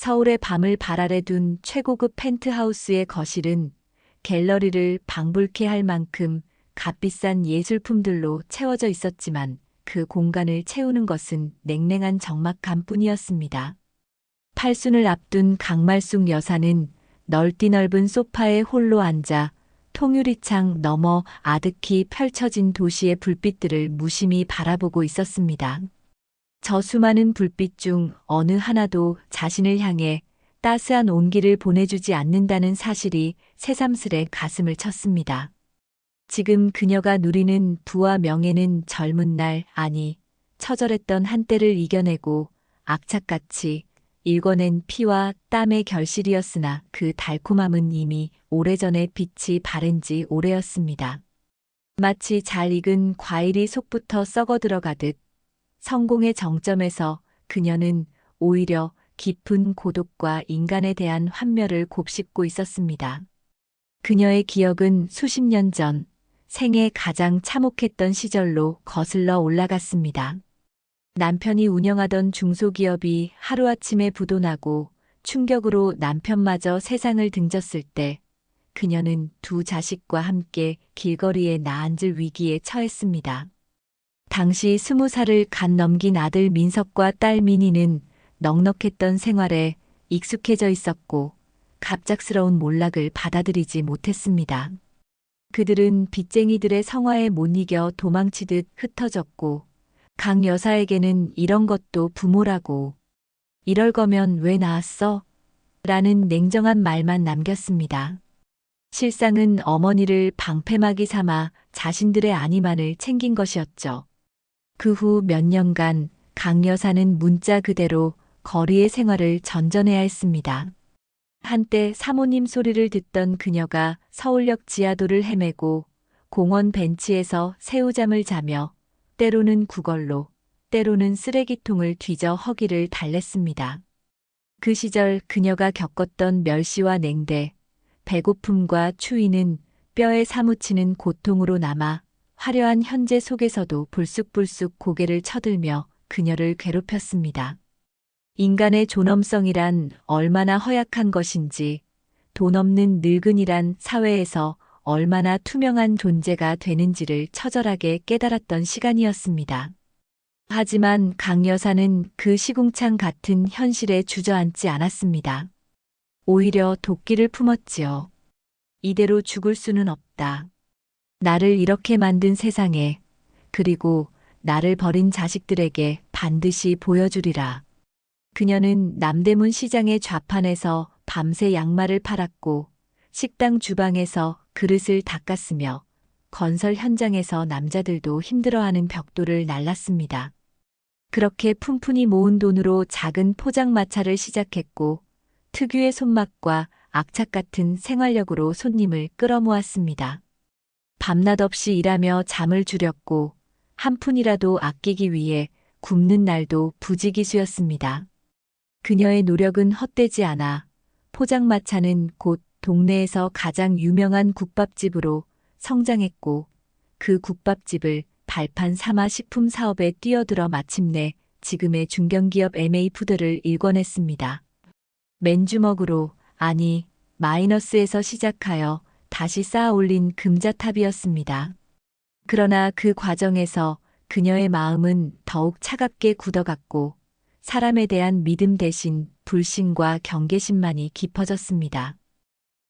서울의 밤을 발 아래 둔 최고급 펜트하우스의 거실은 갤러리를 방불케 할 만큼 값비싼 예술품들로 채워져 있었지만 그 공간을 채우는 것은 냉랭한 적막감 뿐이었습니다. 팔순을 앞둔 강말숙 여사는 넓디 넓은 소파에 홀로 앉아 통유리창 너머 아득히 펼쳐진 도시의 불빛들을 무심히 바라보고 있었습니다. 저 수많은 불빛 중 어느 하나도 자신을 향해 따스한 온기를 보내주지 않는다는 사실이 새삼스레 가슴을 쳤습니다. 지금 그녀가 누리는 부와 명예는 젊은 날, 아니, 처절했던 한때를 이겨내고 악착같이 일궈낸 피와 땀의 결실이었으나 그 달콤함은 이미 오래전에 빛이 바랜 지 오래였습니다. 마치 잘 익은 과일이 속부터 썩어 들어가듯 성공의 정점에서 그녀는 오히려 깊은 고독과 인간에 대한 환멸을 곱씹고 있었습니다. 그녀의 기억은 수십 년 전 생애 가장 참혹했던 시절로 거슬러 올라갔습니다. 남편이 운영하던 중소기업이 하루아침에 부도나고 충격으로 남편마저 세상을 등졌을 때 그녀는 두 자식과 함께 길거리에 나앉을 위기에 처했습니다. 당시 20살을 갓 넘긴 아들 민석과 딸 민희는 넉넉했던 생활에 익숙해져 있었고 갑작스러운 몰락을 받아들이지 못했습니다. 그들은 빚쟁이들의 성화에 못 이겨 도망치듯 흩어졌고 강 여사에게는 이런 것도 부모라고 이럴 거면 왜 낳았어? 라는 냉정한 말만 남겼습니다. 실상은 어머니를 방패막이 삼아 자신들의 안위만을 챙긴 것이었죠. 그 후 몇 년간 강 여사는 문자 그대로 거리의 생활을 전전해야 했습니다. 한때 사모님 소리를 듣던 그녀가 서울역 지하도를 헤매고 공원 벤치에서 새우잠을 자며 때로는 구걸로, 때로는 쓰레기통을 뒤져 허기를 달랬습니다. 그 시절 그녀가 겪었던 멸시와 냉대, 배고픔과 추위는 뼈에 사무치는 고통으로 남아 화려한 현재 속에서도 불쑥불쑥 고개를 쳐들며 그녀를 괴롭혔습니다. 인간의 존엄성이란 얼마나 허약한 것인지, 돈 없는 늙은이란 사회에서 얼마나 투명한 존재가 되는지를 처절하게 깨달았던 시간이었습니다. 하지만 강 여사는 그 시궁창 같은 현실에 주저앉지 않았습니다. 오히려 도끼를 품었지요. 이대로 죽을 수는 없다. 나를 이렇게 만든 세상에, 그리고 나를 버린 자식들에게 반드시 보여주리라. 그녀는 남대문 시장의 좌판에서 밤새 양말을 팔았고 식당 주방에서 그릇을 닦았으며 건설 현장에서 남자들도 힘들어하는 벽돌을 날랐습니다. 그렇게 푼푼히 모은 돈으로 작은 포장마차를 시작했고 특유의 손맛과 악착 같은 생활력으로 손님을 끌어모았습니다. 밤낮 없이 일하며 잠을 줄였고 한 푼이라도 아끼기 위해 굶는 날도 부지기수였습니다. 그녀의 노력은 헛되지 않아 포장마차는 곧 동네에서 가장 유명한 국밥집으로 성장했고 그 국밥집을 발판 삼아 식품 사업에 뛰어들어 마침내 지금의 중견기업 MA푸드를 일궈냈습니다. 맨주먹으로, 아니 마이너스에서 시작하여 다시 쌓아 올린 금자탑이었습니다. 그러나 그 과정에서 그녀의 마음은 더욱 차갑게 굳어갔고 사람에 대한 믿음 대신 불신과 경계심만이 깊어졌습니다.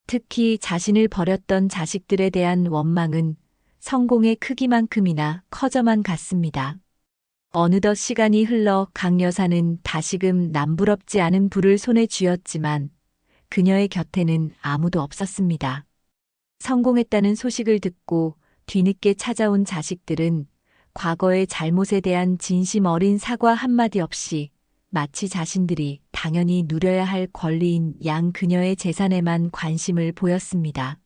특히 자신을 버렸던 자식들에 대한 원망은 성공의 크기만큼이나 커져만 갔습니다. 어느덧 시간이 흘러 강 여사는 다시금 남부럽지 않은 불을 손에 쥐었지만 그녀의 곁에는 아무도 없었습니다. 성공했다는 소식을 듣고 뒤늦게 찾아온 자식들은 과거의 잘못에 대한 진심 어린 사과 한마디 없이 마치 자신들이 당연히 누려야 할 권리인 양 그녀의 재산에만 관심을 보였습니다.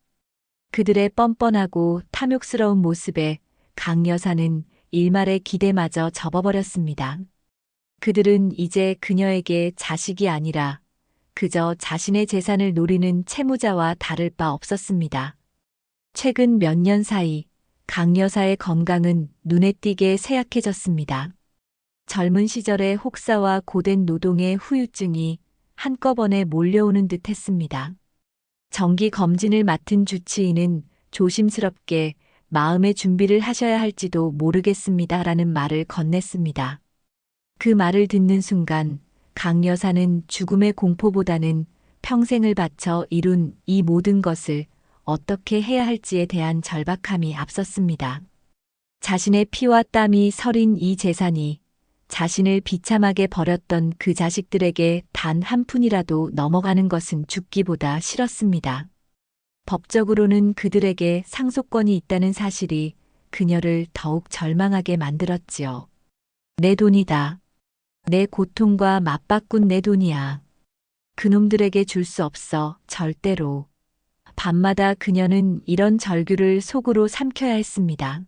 그들의 뻔뻔하고 탐욕스러운 모습에 강 여사는 일말의 기대마저 접어버렸습니다. 그들은 이제 그녀에게 자식이 아니라 그저 자신의 재산을 노리는 채무자와 다를 바 없었습니다. 최근 몇 년 사이 강 여사의 건강은 눈에 띄게 쇠약해졌습니다. 젊은 시절의 혹사와 고된 노동의 후유증이 한꺼번에 몰려오는 듯 했습니다. 정기 검진을 맡은 주치의는 조심스럽게 마음의 준비를 하셔야 할지도 모르겠습니다라는 말을 건넸습니다. 그 말을 듣는 순간 강 여사는 죽음의 공포보다는 평생을 바쳐 이룬 이 모든 것을 어떻게 해야 할지에 대한 절박함이 앞섰습니다. 자신의 피와 땀이 서린 이 재산이 자신을 비참하게 버렸던 그 자식들에게 단 한 푼이라도 넘어가는 것은 죽기보다 싫었습니다. 법적으로는 그들에게 상속권이 있다는 사실이 그녀를 더욱 절망하게 만들었지요. 내 돈이다. 내 고통과 맞바꾼 내 돈이야. 그놈들에게 줄 수 없어, 절대로. 밤마다 그녀는 이런 절규를 속으로 삼켜야 했습니다.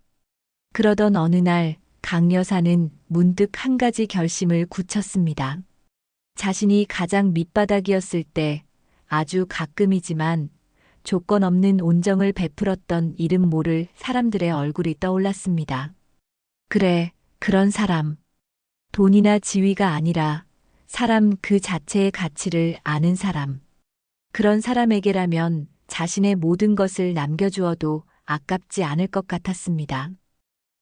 그러던 어느 날 강 여사는 문득 한 가지 결심을 굳혔습니다. 자신이 가장 밑바닥이었을 때 아주 가끔이지만 조건 없는 온정을 베풀었던 이름 모를 사람들의 얼굴이 떠올랐습니다. 그래, 그런 사람. 돈이나 지위가 아니라 사람 그 자체의 가치를 아는 사람. 그런 사람에게라면 자신의 모든 것을 남겨주어도 아깝지 않을 것 같았습니다.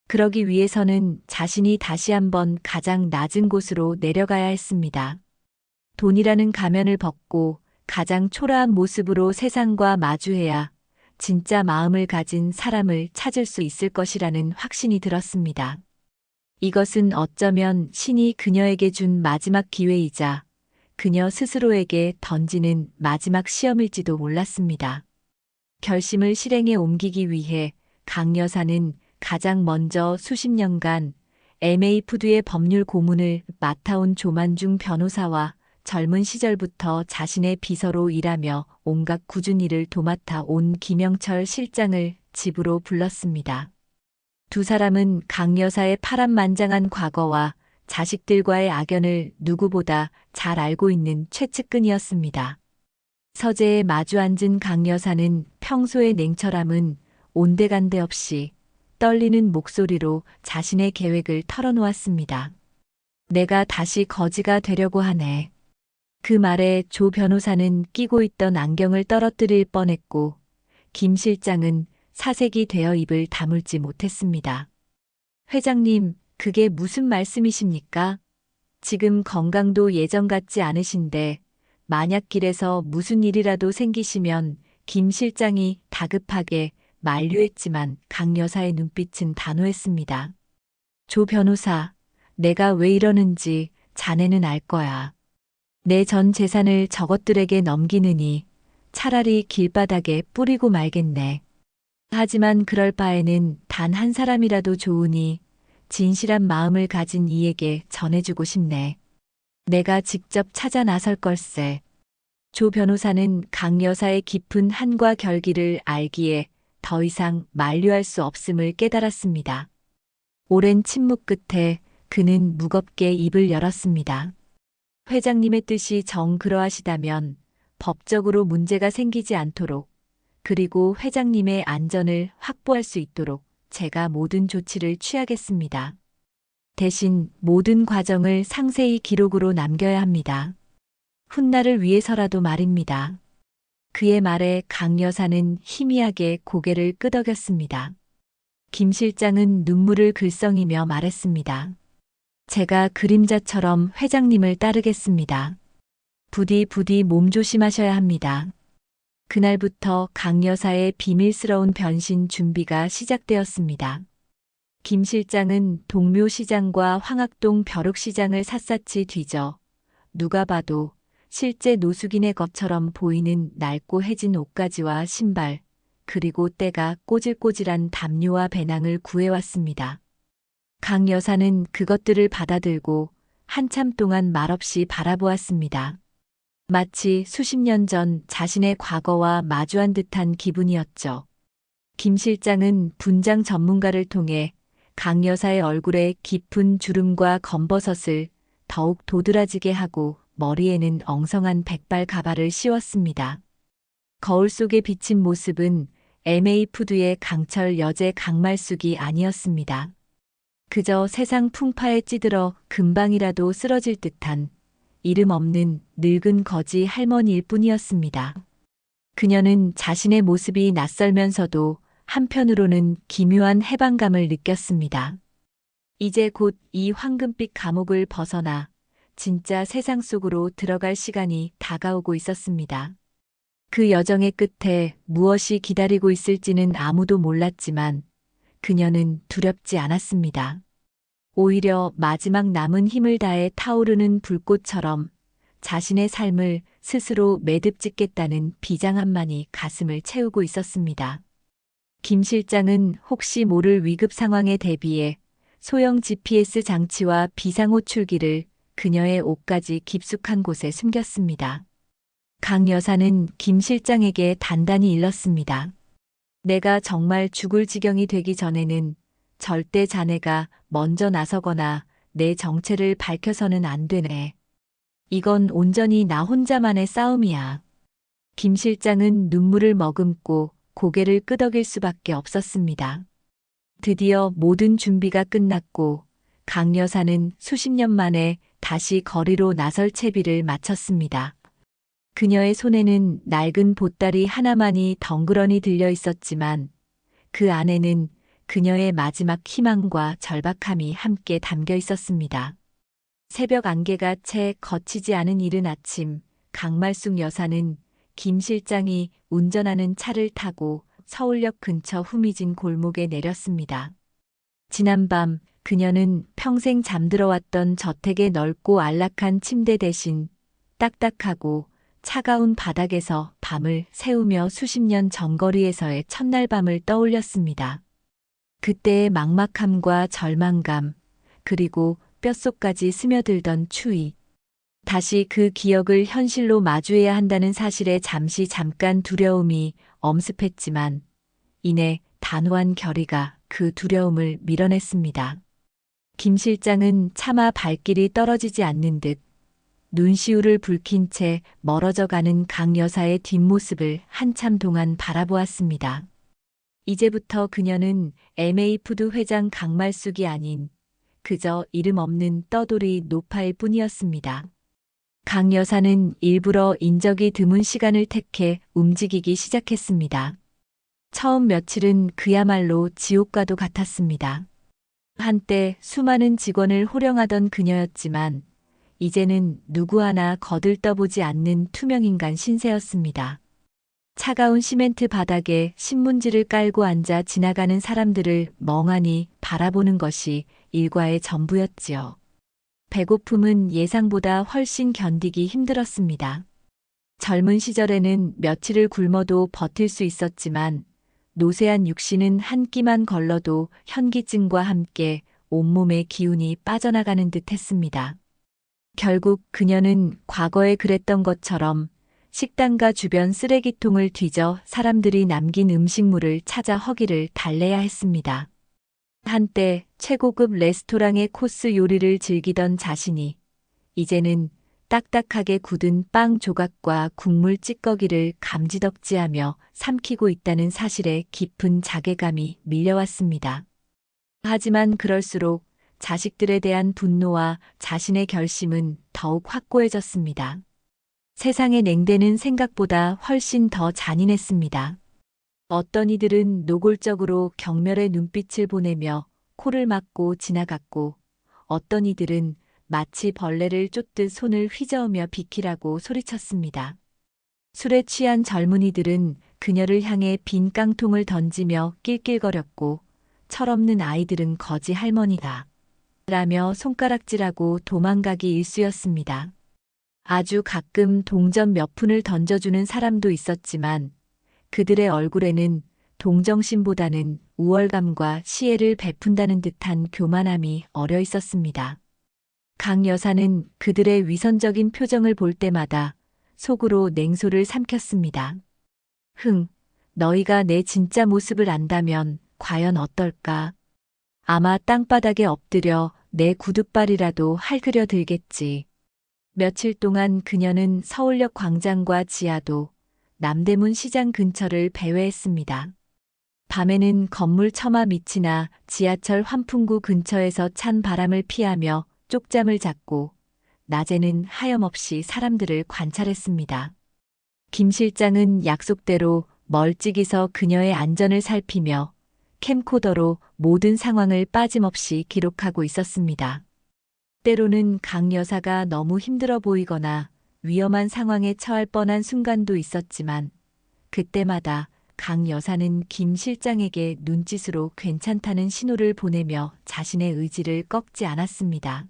그러기 위해서는 자신이 다시 한번 가장 낮은 곳으로 내려가야 했습니다. 돈이라는 가면을 벗고 가장 초라한 모습으로 세상과 마주해야 진짜 마음을 가진 사람을 찾을 수 있을 것이라는 확신이 들었습니다. 이것은 어쩌면 신이 그녀에게 준 마지막 기회이자 그녀 스스로에게 던지는 마지막 시험일지도 몰랐습니다. 결심을 실행에 옮기기 위해 강 여사는 가장 먼저 수십 년간 MA푸드의 법률 고문을 맡아온 조만중 변호사와 젊은 시절부터 자신의 비서로 일하며 온갖 굳은 일을 도맡아 온 김영철 실장을 집으로 불렀습니다. 두 사람은 강 여사의 파란만장한 과거와 자식들과의 악연을 누구보다 잘 알고 있는 최측근이었습니다. 서재에 마주 앉은 강 여사는 평소의 냉철함은 온데간데 없이 떨리는 목소리로 자신의 계획을 털어놓았습니다. 내가 다시 거지가 되려고 하네. 그 말에 조 변호사는 끼고 있던 안경을 떨어뜨릴 뻔했고 김 실장은 사색이 되어 입을 다물지 못했습니다. 회장님, 그게 무슨 말씀이십니까? 지금 건강도 예전 같지 않으신데 만약 길에서 무슨 일이라도 생기시면 김 실장이 다급하게 만류했지만 강 여사의 눈빛은 단호했습니다. 조 변호사, 내가 왜 이러는지 자네는 알 거야. 내 전 재산을 저것들에게 넘기느니 차라리 길바닥에 뿌리고 말겠네. 하지만 그럴 바에는 단 한 사람이라도 좋으니 진실한 마음을 가진 이에게 전해주고 싶네. 내가 직접 찾아 나설 걸세. 조 변호사는 강 여사의 깊은 한과 결기를 알기에 더 이상 만류할 수 없음을 깨달았습니다. 오랜 침묵 끝에 그는 무겁게 입을 열었습니다. 회장님의 뜻이 정 그러하시다면 법적으로 문제가 생기지 않도록 그리고 회장님의 안전을 확보할 수 있도록 제가 모든 조치를 취하겠습니다. 대신 모든 과정을 상세히 기록으로 남겨야 합니다. 훗날을 위해서라도 말입니다. 그의 말에 강 여사는 희미하게 고개를 끄덕였습니다. 김 실장은 눈물을 글썽이며 말했습니다. 제가 그림자처럼 회장님을 따르겠습니다. 부디 몸 조심하셔야 합니다. 그날부터 강 여사의 비밀스러운 변신 준비가 시작되었습니다. 김 실장은 동묘시장과 황학동 벼룩시장을 샅샅이 뒤져 누가 봐도 실제 노숙인의 것처럼 보이는 낡고 해진 옷가지와 신발, 그리고 때가 꼬질꼬질한 담요와 배낭을 구해왔습니다. 강 여사는 그것들을 받아들고 한참 동안 말없이 바라보았습니다. 마치 수십 년 전 자신의 과거와 마주한 듯한 기분이었죠. 김 실장은 분장 전문가를 통해 강 여사의 얼굴에 깊은 주름과 검버섯을 더욱 도드라지게 하고 머리에는 엉성한 백발 가발을 씌웠습니다. 거울 속에 비친 모습은 MA푸드의 강철 여제 강말숙이 아니었습니다. 그저 세상 풍파에 찌들어 금방이라도 쓰러질 듯한 이름 없는 늙은 거지 할머니일 뿐이었습니다. 그녀는 자신의 모습이 낯설면서도 한편으로는 기묘한 해방감을 느꼈습니다. 이제 곧 이 황금빛 감옥을 벗어나 진짜 세상 속으로 들어갈 시간이 다가오고 있었습니다. 그 여정의 끝에 무엇이 기다리고 있을지는 아무도 몰랐지만 그녀는 두렵지 않았습니다. 오히려 마지막 남은 힘을 다해 타오르는 불꽃처럼 자신의 삶을 스스로 매듭짓겠다는 비장함만이 가슴을 채우고 있었습니다. 김 실장은 혹시 모를 위급 상황에 대비해 소형 GPS 장치와 비상호출기를 그녀의 옷까지 깊숙한 곳에 숨겼습니다. 강 여사는 김 실장에게 단단히 일렀습니다. 내가 정말 죽을 지경이 되기 전에는 절대 자네가 먼저 나서거나 내 정체를 밝혀서는 안 되네. 이건 온전히 나 혼자만의 싸움이야. 김 실장은 눈물을 머금고 고개를 끄덕일 수밖에 없었습니다. 드디어 모든 준비가 끝났고 강 여사는 수십 년 만에 다시 거리로 나설 채비를 마쳤습니다. 그녀의 손에는 낡은 보따리 하나만이 덩그러니 들려 있었지만 그 안에는 그녀의 마지막 희망과 절박함이 함께 담겨 있었습니다. 새벽 안개가 채 거치지 않은 이른 아침, 강말숙 여사는 김 실장이 운전하는 차를 타고 서울역 근처 후미진 골목에 내렸습니다. 지난밤 그녀는 평생 잠들어왔던 저택의 넓고 안락한 침대 대신 딱딱하고 차가운 바닥에서 밤을 새우며 수십 년 전거리에서의 첫날 밤을 떠올렸습니다. 그때의 막막함과 절망감, 그리고 뼛속까지 스며들던 추위. 다시 그 기억을 현실로 마주해야 한다는 사실에 잠깐 두려움이 엄습했지만 이내 단호한 결의가 그 두려움을 밀어냈습니다. 김 실장은 차마 발길이 떨어지지 않는 듯 눈시울을 붉힌 채 멀어져 가는 강 여사의 뒷모습을 한참 동안 바라보았습니다. 이제부터 그녀는 MA푸드 회장 강말숙이 아닌 그저 이름 없는 떠돌이 노파일 뿐이었습니다. 강 여사는 일부러 인적이 드문 시간을 택해 움직이기 시작했습니다. 처음 며칠은 그야말로 지옥과도 같았습니다. 한때 수많은 직원을 호령하던 그녀였지만 이제는 누구 하나 거들떠보지 않는 투명인간 신세였습니다. 차가운 시멘트 바닥에 신문지를 깔고 앉아 지나가는 사람들을 멍하니 바라보는 것이 일과의 전부였지요. 배고픔은 예상보다 훨씬 견디기 힘들었습니다. 젊은 시절에는 며칠을 굶어도 버틸 수 있었지만 노쇠한 육신은 한 끼만 걸러도 현기증과 함께 온몸의 기운이 빠져나가는 듯 했습니다. 결국 그녀는 과거에 그랬던 것처럼 식당과 주변 쓰레기통을 뒤져 사람들이 남긴 음식물을 찾아 허기를 달래야 했습니다. 한때 최고급 레스토랑의 코스 요리를 즐기던 자신이 이제는 딱딱하게 굳은 빵 조각과 국물 찌꺼기를 감지덕지하며 삼키고 있다는 사실에 깊은 자괴감이 밀려왔습니다. 하지만 그럴수록 자식들에 대한 분노와 자신의 결심은 더욱 확고해졌습니다. 세상의 냉대는 생각보다 훨씬 더 잔인했습니다. 어떤 이들은 노골적으로 경멸의 눈빛을 보내며 코를 막고 지나갔고 어떤 이들은 마치 벌레를 쫓듯 손을 휘저으며 비키라고 소리쳤습니다. 술에 취한 젊은이들은 그녀를 향해 빈 깡통을 던지며 낄낄거렸고 철없는 아이들은 거지 할머니다 라며 손가락질하고 도망가기 일쑤였습니다. 아주 가끔 동전 몇 푼을 던져주는 사람도 있었지만 그들의 얼굴에는 동정심보다는 우월감과 시혜를 베푼다는 듯한 교만함이 어려 있었습니다. 강 여사는 그들의 위선적인 표정을 볼 때마다 속으로 냉소를 삼켰습니다. 너희가 내 진짜 모습을 안다면 과연 어떨까? 아마 땅바닥에 엎드려 내 구둣발이라도 할그려 들겠지. 며칠 동안 그녀는 서울역 광장과 지하도 남대문 시장 근처를 배회했습니다. 밤에는 건물 처마 밑이나 지하철 환풍구 근처에서 찬 바람을 피하며 쪽잠을 잤고 낮에는 하염없이 사람들을 관찰했습니다. 김 실장은 약속대로 멀찍이서 그녀의 안전을 살피며 캠코더로 모든 상황을 빠짐없이 기록하고 있었습니다. 때로는 강 여사가 너무 힘들어 보이거나 위험한 상황에 처할 뻔한 순간도 있었지만 그때마다 강 여사는 김 실장에게 눈짓으로 괜찮다는 신호를 보내며 자신의 의지를 꺾지 않았습니다.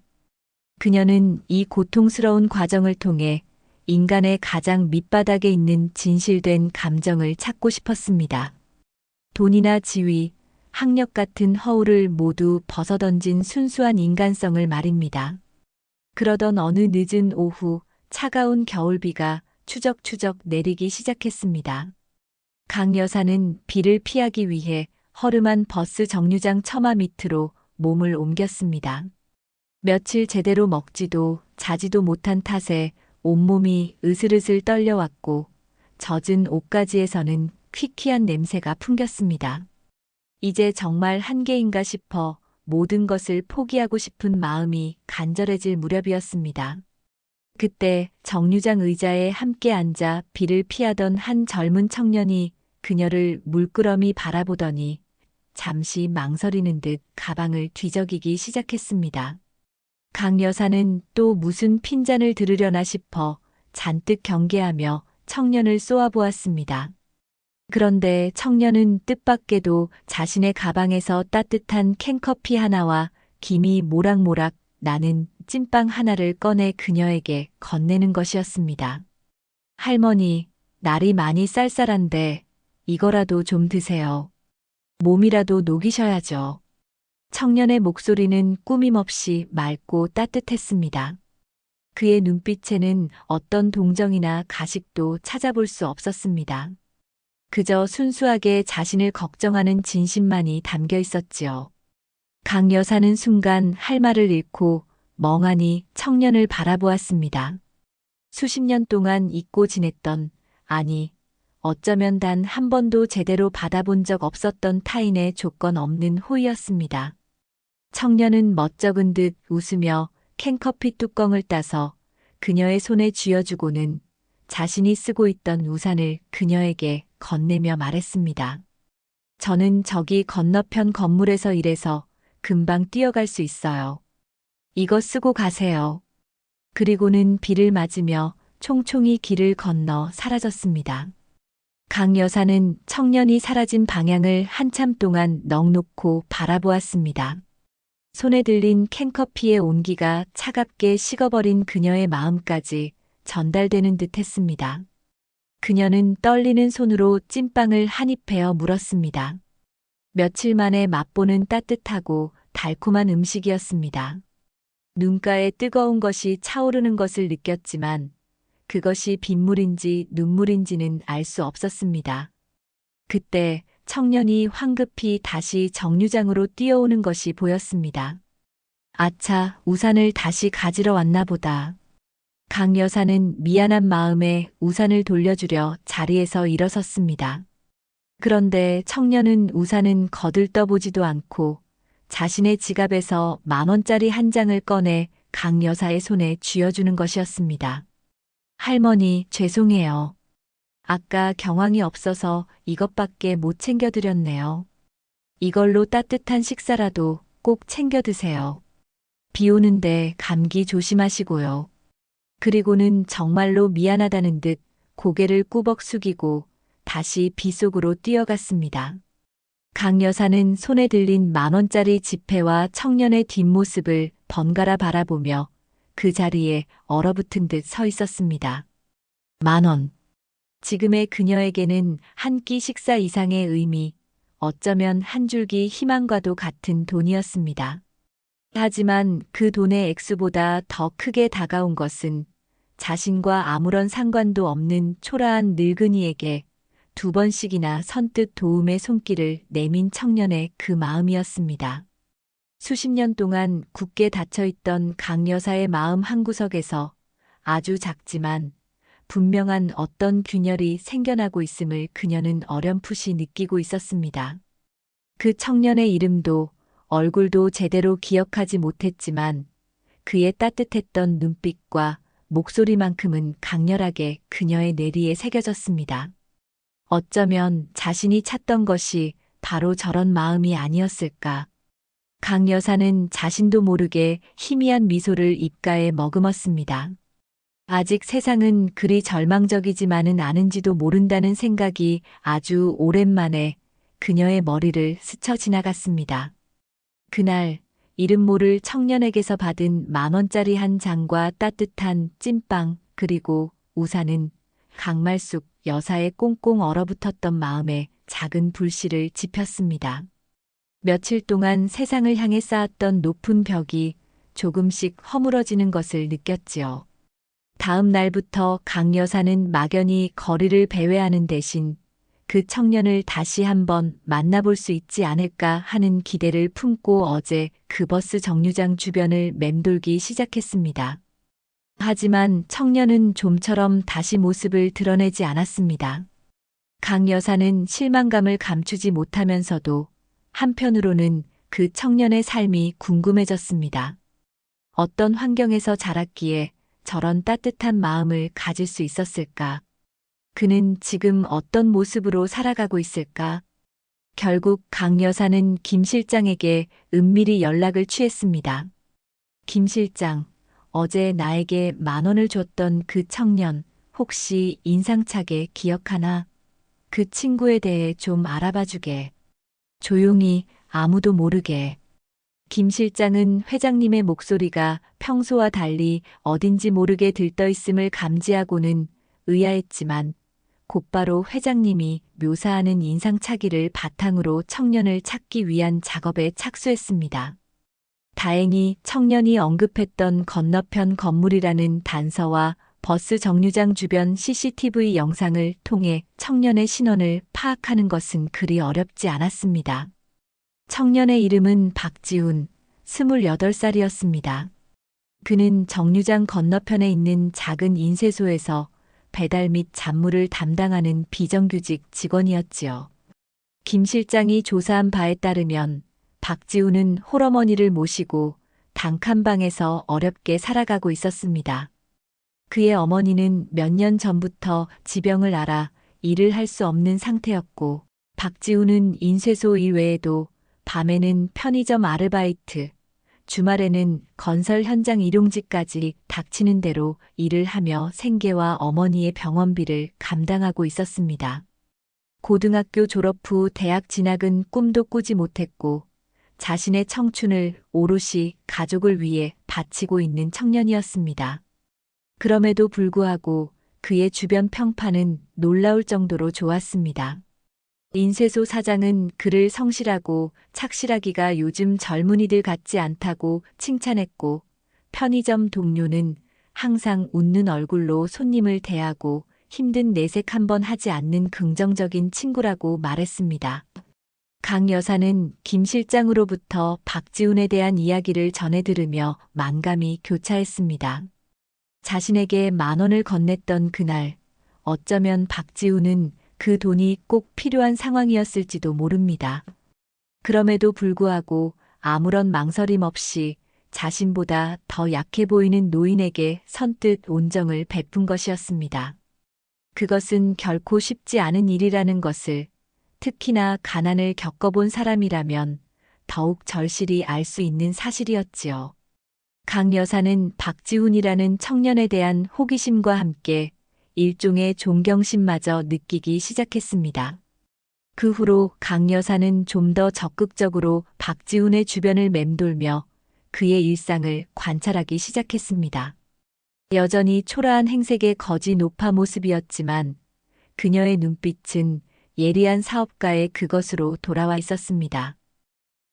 그녀는 이 고통스러운 과정을 통해 인간의 가장 밑바닥에 있는 진실된 감정을 찾고 싶었습니다. 돈이나 지위, 학력 같은 허울을 모두 벗어던진 순수한 인간성을 말입니다. 그러던 어느 늦은 오후, 차가운 겨울비가 추적추적 내리기 시작했습니다. 강 여사는 비를 피하기 위해 허름한 버스 정류장 처마 밑으로 몸을 옮겼습니다. 며칠 제대로 먹지도 자지도 못한 탓에 온몸이 으슬으슬 떨려왔고 젖은 옷가지에서는 퀴퀴한 냄새가 풍겼습니다. 이제 정말 한계인가 싶어 모든 것을 포기하고 싶은 마음이 간절해질 무렵이었습니다. 그때 정류장 의자에 함께 앉아 비를 피하던 한 젊은 청년이 그녀를 물끄러미 바라보더니 잠시 망설이는 듯 가방을 뒤적이기 시작했습니다. 강 여사는 또 무슨 핀잔을 들으려나 싶어 잔뜩 경계하며 청년을 쏘아보았습니다. 그런데 청년은 뜻밖에도 자신의 가방에서 따뜻한 캔커피 하나와 김이 모락모락 나는 찐빵 하나를 꺼내 그녀에게 건네는 것이었습니다. 할머니, 날이 많이 쌀쌀한데 이거라도 좀 드세요. 몸이라도 녹이셔야죠. 청년의 목소리는 꾸밈없이 맑고 따뜻했습니다. 그의 눈빛에는 어떤 동정이나 가식도 찾아볼 수 없었습니다. 그저 순수하게 자신을 걱정하는 진심만이 담겨 있었지요. 강 여사는 순간 할 말을 잃고 멍하니 청년을 바라보았습니다. 수십 년 동안 잊고 지냈던, 아니, 어쩌면 단 한 번도 제대로 받아본 적 없었던 타인의 조건 없는 호의였습니다. 청년은 멋쩍은 듯 웃으며 캔커피 뚜껑을 따서 그녀의 손에 쥐어주고는 자신이 쓰고 있던 우산을 그녀에게 건네며 말했습니다. 저는 저기 건너편 건물에서 일해서 금방 뛰어갈 수 있어요. 이거 쓰고 가세요. 그리고는 비를 맞으며 총총히 길을 건너 사라졌습니다. 강 여사는 청년이 사라진 방향을 한참 동안 넋 놓고 바라보았습니다. 손에 들린 캔커피의 온기가 차갑게 식어버린 그녀의 마음까지 전달되는 듯 했습니다. 그녀는 떨리는 손으로 찐빵을 한 입 베어 물었습니다. 며칠 만에 맛보는 따뜻하고 달콤한 음식이었습니다. 눈가에 뜨거운 것이 차오르는 것을 느꼈지만 그것이 빗물인지 눈물인지는 알 수 없었습니다. 그때 청년이 황급히 다시 정류장으로 뛰어오는 것이 보였습니다. 아차, 우산을 다시 가지러 왔나 보다. 강 여사는 미안한 마음에 우산을 돌려주려 자리에서 일어섰습니다. 그런데 청년은 우산은 거들떠보지도 않고 자신의 지갑에서 10,000원짜리 한 장을 꺼내 강 여사의 손에 쥐어주는 것이었습니다. 할머니, 죄송해요. 아까 경황이 없어서 이것밖에 못 챙겨드렸네요. 이걸로 따뜻한 식사라도 꼭 챙겨 드세요. 비 오는데 감기 조심하시고요. 그리고는 정말로 미안하다는 듯 고개를 꾸벅 숙이고 다시 비 속으로 뛰어갔습니다. 강 여사는 손에 들린 10,000원짜리 지폐와 청년의 뒷모습을 번갈아 바라보며 그 자리에 얼어붙은 듯 서 있었습니다. 10,000원. 지금의 그녀에게는 한 끼 식사 이상의 의미, 어쩌면 한 줄기 희망과도 같은 돈이었습니다. 하지만 그 돈의 액수보다 더 크게 다가온 것은 자신과 아무런 상관도 없는 초라한 늙은이에게 2번씩이나 선뜻 도움의 손길을 내민 청년의 그 마음이었습니다. 수십 년 동안 굳게 닫혀있던 강 여사의 마음 한구석에서 아주 작지만 분명한 어떤 균열이 생겨나고 있음을 그녀는 어렴풋이 느끼고 있었습니다. 그 청년의 이름도 얼굴도 제대로 기억하지 못했지만 그의 따뜻했던 눈빛과 목소리만큼은 강렬하게 그녀의 뇌리에 새겨졌습니다. 어쩌면 자신이 찾던 것이 바로 저런 마음이 아니었을까. 강 여사는 자신도 모르게 희미한 미소를 입가에 머금었습니다. 아직 세상은 그리 절망적이지만은 않은지도 모른다는 생각이 아주 오랜만에 그녀의 머리를 스쳐 지나갔습니다. 그날 이름 모를 청년에게서 받은 10,000원짜리 한 장과 따뜻한 찐빵 그리고 우산은 강말숙 여사의 꽁꽁 얼어붙었던 마음에 작은 불씨를 지폈습니다. 며칠 동안 세상을 향해 쌓았던 높은 벽이 조금씩 허물어지는 것을 느꼈지요. 다음 날부터 강 여사는 막연히 거리를 배회하는 대신 그 청년을 다시 한번 만나볼 수 있지 않을까 하는 기대를 품고 어제 그 버스 정류장 주변을 맴돌기 시작했습니다. 하지만 청년은 좀처럼 다시 모습을 드러내지 않았습니다. 강 여사는 실망감을 감추지 못하면서도 한편으로는 그 청년의 삶이 궁금해졌습니다. 어떤 환경에서 자랐기에 저런 따뜻한 마음을 가질 수 있었을까? 그는 지금 어떤 모습으로 살아가고 있을까? 결국 강 여사는 김 실장에게 은밀히 연락을 취했습니다. 김 실장, 어제 나에게 10,000원을 줬던 그 청년 혹시 인상차게 기억하나? 그 친구에 대해 좀 알아봐 주게. 조용히 아무도 모르게. 김 실장은 회장님의 목소리가 평소와 달리 어딘지 모르게 들떠있음을 감지하고는 의아했지만 곧바로 회장님이 묘사하는 인상착의를 바탕으로 청년을 찾기 위한 작업에 착수했습니다. 다행히 청년이 언급했던 건너편 건물이라는 단서와 버스 정류장 주변 CCTV 영상을 통해 청년의 신원을 파악하는 것은 그리 어렵지 않았습니다. 청년의 이름은 박지훈, 28살이었습니다. 그는 정류장 건너편에 있는 작은 인쇄소에서 배달 및 잡무를 담당하는 비정규직 직원이었지요. 김 실장이 조사한 바에 따르면 박지훈은 홀어머니를 모시고 단칸방에서 어렵게 살아가고 있었습니다. 그의 어머니는 몇 년 전부터 지병을 앓아 일을 할 수 없는 상태였고 박지훈은 인쇄소 이외에도 밤에는 편의점 아르바이트, 주말에는 건설 현장 일용직까지 닥치는 대로 일을 하며 생계와 어머니의 병원비를 감당하고 있었습니다. 고등학교 졸업 후 대학 진학은 꿈도 꾸지 못했고 자신의 청춘을 오롯이 가족을 위해 바치고 있는 청년이었습니다. 그럼에도 불구하고 그의 주변 평판은 놀라울 정도로 좋았습니다. 인쇄소 사장은 그를 성실하고 착실하기가 요즘 젊은이들 같지 않다고 칭찬했고 편의점 동료는 항상 웃는 얼굴로 손님을 대하고 힘든 내색 한번 하지 않는 긍정적인 친구라고 말했습니다. 강 여사는 김 실장으로부터 박지훈에 대한 이야기를 전해 들으며 만감이 교차했습니다. 자신에게 10,000원을 건넸던 그날, 어쩌면 박지훈은 그 돈이 꼭 필요한 상황이었을지도 모릅니다. 그럼에도 불구하고 아무런 망설임 없이 자신보다 더 약해 보이는 노인에게 선뜻 온정을 베푼 것이었습니다. 그것은 결코 쉽지 않은 일이라는 것을 특히나 가난을 겪어본 사람이라면 더욱 절실히 알 수 있는 사실이었지요. 강 여사는 박지훈이라는 청년에 대한 호기심과 함께 일종의 존경심마저 느끼기 시작했습니다. 그 후로 강 여사는 좀 더 적극적으로 박지훈의 주변을 맴돌며 그의 일상을 관찰하기 시작했습니다. 여전히 초라한 행색의 거지 노파 모습이었지만 그녀의 눈빛은 예리한 사업가의 그것으로 돌아와 있었습니다.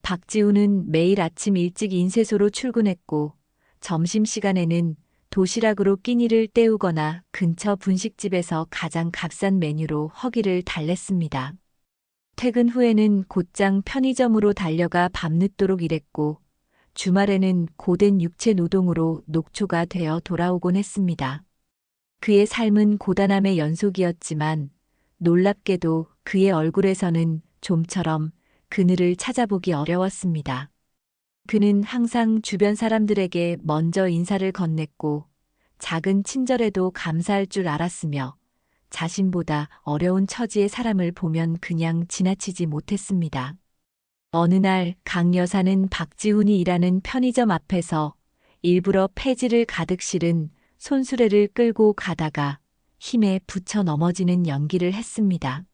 박지훈은 매일 아침 일찍 인쇄소로 출근했고 점심시간에는 도시락으로 끼니를 때우거나 근처 분식집에서 가장 값싼 메뉴로 허기를 달랬습니다. 퇴근 후에는 곧장 편의점으로 달려가 밤늦도록 일했고 주말에는 고된 육체 노동으로 녹초가 되어 돌아오곤 했습니다. 그의 삶은 고단함의 연속이었지만 놀랍게도 그의 얼굴에서는 좀처럼 그늘을 찾아보기 어려웠습니다. 그는 항상 주변 사람들에게 먼저 인사를 건넸고 작은 친절에도 감사할 줄 알았으며 자신보다 어려운 처지의 사람을 보면 그냥 지나치지 못했습니다. 어느 날 강 여사는 박지훈이 일하는 편의점 앞에서 일부러 폐지를 가득 실은 손수레를 끌고 가다가 힘에 부쳐 넘어지는 연기를 했습니다.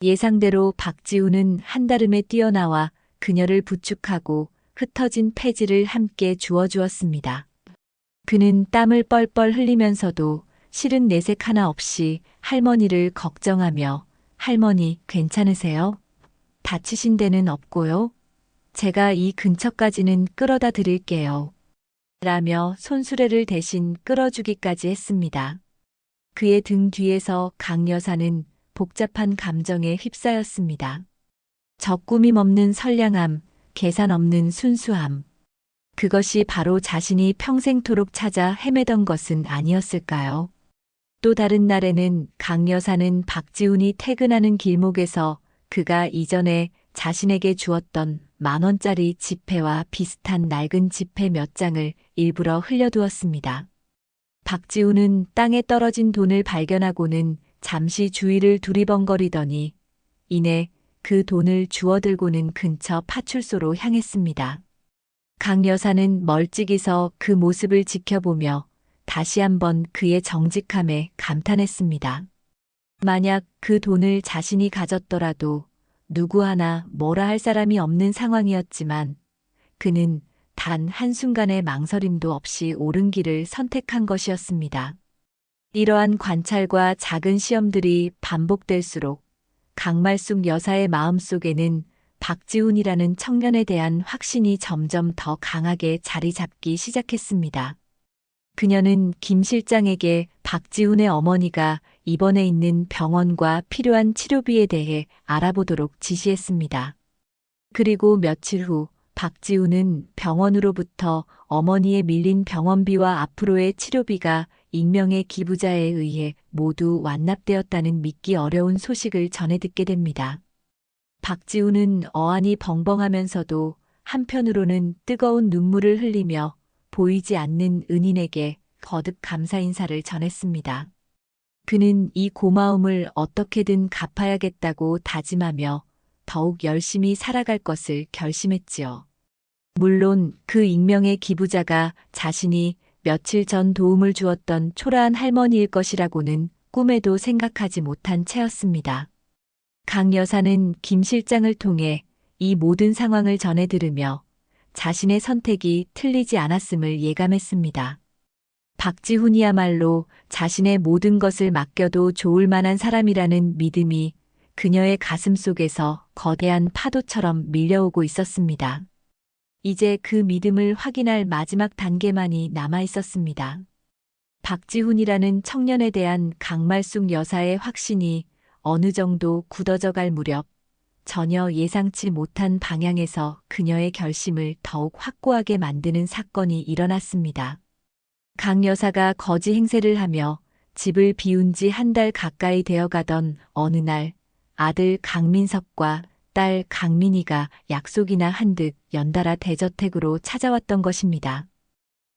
예상대로 박지훈은 한달음에 뛰어나와 그녀를 부축하고 흩어진 폐지를 함께 주워주었습니다. 그는 땀을 뻘뻘 흘리면서도 실은 내색 하나 없이 할머니를 걱정하며 할머니 괜찮으세요? 다치신 데는 없고요. 제가 이 근처까지는 끌어다 드릴게요. 라며 손수레를 대신 끌어주기까지 했습니다. 그의 등 뒤에서 강 여사는 복잡한 감정에 휩싸였습니다. 적꾸밈 없는 선량함, 계산 없는 순수함. 그것이 바로 자신이 평생토록 찾아 헤매던 것은 아니었을까요? 또 다른 날에는 강 여사는 박지훈이 퇴근하는 길목에서 그가 이전에 자신에게 주었던 10,000원짜리 지폐와 비슷한 낡은 지폐 몇 장을 일부러 흘려두었습니다. 박지훈은 땅에 떨어진 돈을 발견하고는 잠시 주위를 두리번거리더니 이내 그 돈을 주워들고는 근처 파출소로 향했습니다. 강 여사는 멀찍이 서 그 모습을 지켜보며 다시 한번 그의 정직함에 감탄했습니다. 만약 그 돈을 자신이 가졌더라도 누구 하나 뭐라 할 사람이 없는 상황이었지만 그는 단 한순간의 망설임도 없이 옳은 길을 선택한 것이었습니다. 이러한 관찰과 작은 시험들이 반복될수록 강말숙 여사의 마음속에는 박지훈이라는 청년에 대한 확신이 점점 더 강하게 자리 잡기 시작했습니다. 그녀는 김 실장에게 박지훈의 어머니가 입원해 있는 병원과 필요한 치료비에 대해 알아보도록 지시했습니다. 그리고 며칠 후 박지훈은 병원으로부터 어머니의 밀린 병원비와 앞으로의 치료비가 익명의 기부자에 의해 모두 완납되었다는 믿기 어려운 소식을 전해 듣게 됩니다. 박지훈은 어안이 벙벙하면서도 한편으로는 뜨거운 눈물을 흘리며 보이지 않는 은인에게 거듭 감사 인사를 전했습니다. 그는 이 고마움을 어떻게든 갚아야겠다고 다짐하며 더욱 열심히 살아갈 것을 결심했지요. 물론 그 익명의 기부자가 자신이 며칠 전 도움을 주었던 초라한 할머니일 것이라고는 꿈에도 생각하지 못한 채였습니다. 강 여사는 김 실장을 통해 이 모든 상황을 전해 들으며 자신의 선택이 틀리지 않았음을 예감했습니다. 박지훈이야말로 자신의 모든 것을 맡겨도 좋을 만한 사람이라는 믿음이 그녀의 가슴 속에서 거대한 파도처럼 밀려오고 있었습니다. 이제 그 믿음을 확인할 마지막 단계만이 남아 있었습니다. 박지훈이라는 청년에 대한 강말숙 여사의 확신이 어느 정도 굳어져 갈 무렵 전혀 예상치 못한 방향에서 그녀의 결심을 더욱 확고하게 만드는 사건이 일어났습니다. 강 여사가 거지 행세를 하며 집을 비운 지 한 달 가까이 되어 가던 어느 날 아들 강민석과 딸 강민희가 약속이나 한 듯 연달아 대저택으로 찾아왔던 것입니다.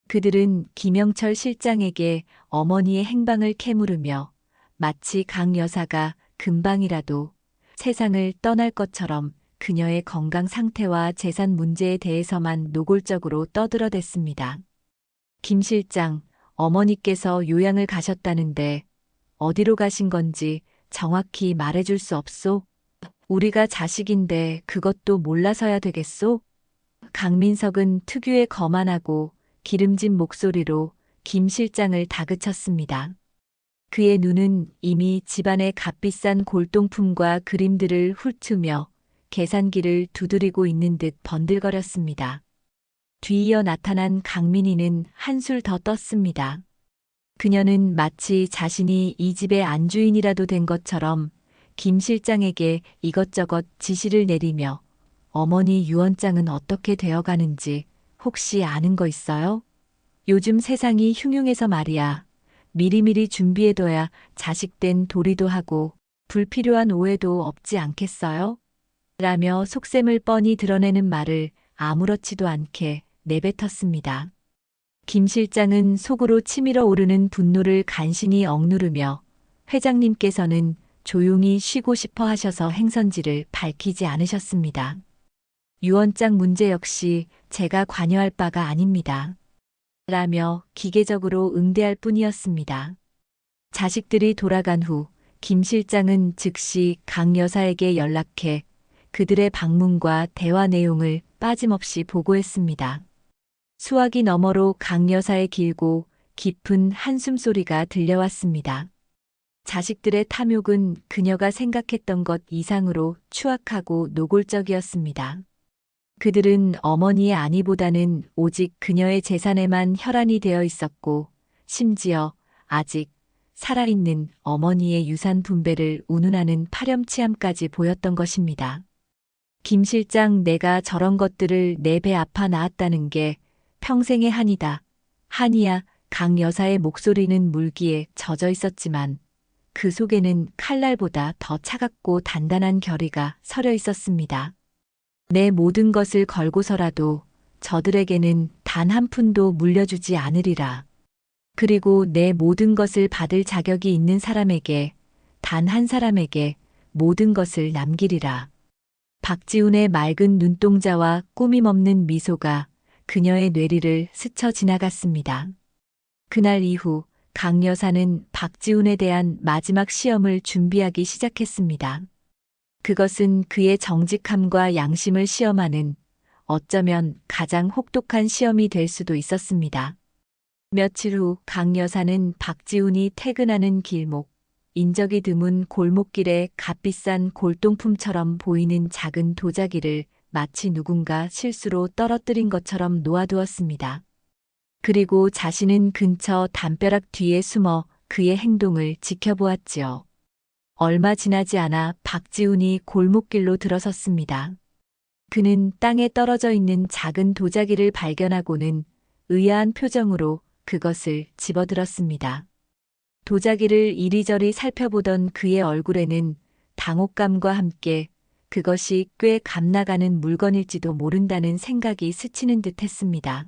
그들은 김영철 실장에게 어머니의 행방을 캐물으며 마치 강 여사가 금방이라도 세상을 떠날 것처럼 그녀의 건강 상태와 재산 문제에 대해서만 노골적으로 떠들어댔습니다. 김 실장, 어머니께서 요양을 가셨다는데 어디로 가신 건지 정확히 말해줄 수 없소? 우리가 자식인데 그것도 몰라서야 되겠소? 강민석은 특유의 거만하고 기름진 목소리로 김 실장을 다그쳤습니다. 그의 눈은 이미 집안의 값비싼 골동품과 그림들을 훑으며 계산기를 두드리고 있는 듯 번들거렸습니다. 뒤이어 나타난 강민희는 한술 더 떴습니다. 그녀는 마치 자신이 이 집의 안주인이라도 된 것처럼 김 실장에게 이것저것 지시를 내리며 어머니 유언장은 어떻게 되어가는지 혹시 아는 거 있어요? 요즘 세상이 흉흉해서 말이야. 미리미리 준비해둬야 자식된 도리도 하고 불필요한 오해도 없지 않겠어요? 라며 속셈을 뻔히 드러내는 말을 아무렇지도 않게 내뱉었습니다. 김 실장은 속으로 치밀어 오르는 분노를 간신히 억누르며 회장님께서는 조용히 쉬고 싶어 하셔서 행선지를 밝히지 않으셨습니다. 유언장 문제 역시 제가 관여할 바가 아닙니다. 라며 기계적으로 응대할 뿐이었습니다. 자식들이 돌아간 후 김 실장은 즉시 강 여사에게 연락해 그들의 방문과 대화 내용을 빠짐없이 보고했습니다. 수화기 너머로 강 여사의 길고 깊은 한숨소리가 들려왔습니다. 자식들의 탐욕은 그녀가 생각했던 것 이상으로 추악하고 노골적이었습니다. 그들은 어머니의 안위보다는 오직 그녀의 재산에만 혈안이 되어 있었고, 심지어 아직 살아있는 어머니의 유산 분배를 운운하는 파렴치함까지 보였던 것입니다. 김 실장, 내가 저런 것들을 내 배 아파 낳았다는 게 평생의 한이다. 한이야. 강 여사의 목소리는 물기에 젖어 있었지만 그 속에는 칼날보다 더 차갑고 단단한 결의가 서려 있었습니다. 내 모든 것을 걸고서라도 저들에게는 단 한 푼도 물려주지 않으리라. 그리고 내 모든 것을 받을 자격이 있는 사람에게, 단 한 사람에게 모든 것을 남기리라. 박지훈의 맑은 눈동자와 꾸밈없는 미소가 그녀의 뇌리를 스쳐 지나갔습니다. 그날 이후 강 여사는 박지훈에 대한 마지막 시험을 준비하기 시작했습니다. 그것은 그의 정직함과 양심을 시험하는 어쩌면 가장 혹독한 시험이 될 수도 있었습니다. 며칠 후 강 여사는 박지훈이 퇴근하는 길목, 인적이 드문 골목길에 값비싼 골동품처럼 보이는 작은 도자기를 마치 누군가 실수로 떨어뜨린 것처럼 놓아두었습니다. 그리고 자신은 근처 담벼락 뒤에 숨어 그의 행동을 지켜보았지요. 얼마 지나지 않아 박지훈이 골목길로 들어섰습니다. 그는 땅에 떨어져 있는 작은 도자기를 발견하고는 의아한 표정으로 그것을 집어들었습니다. 도자기를 이리저리 살펴보던 그의 얼굴에는 당혹감과 함께 그것이 꽤 값나가는 물건일지도 모른다는 생각이 스치는 듯 했습니다.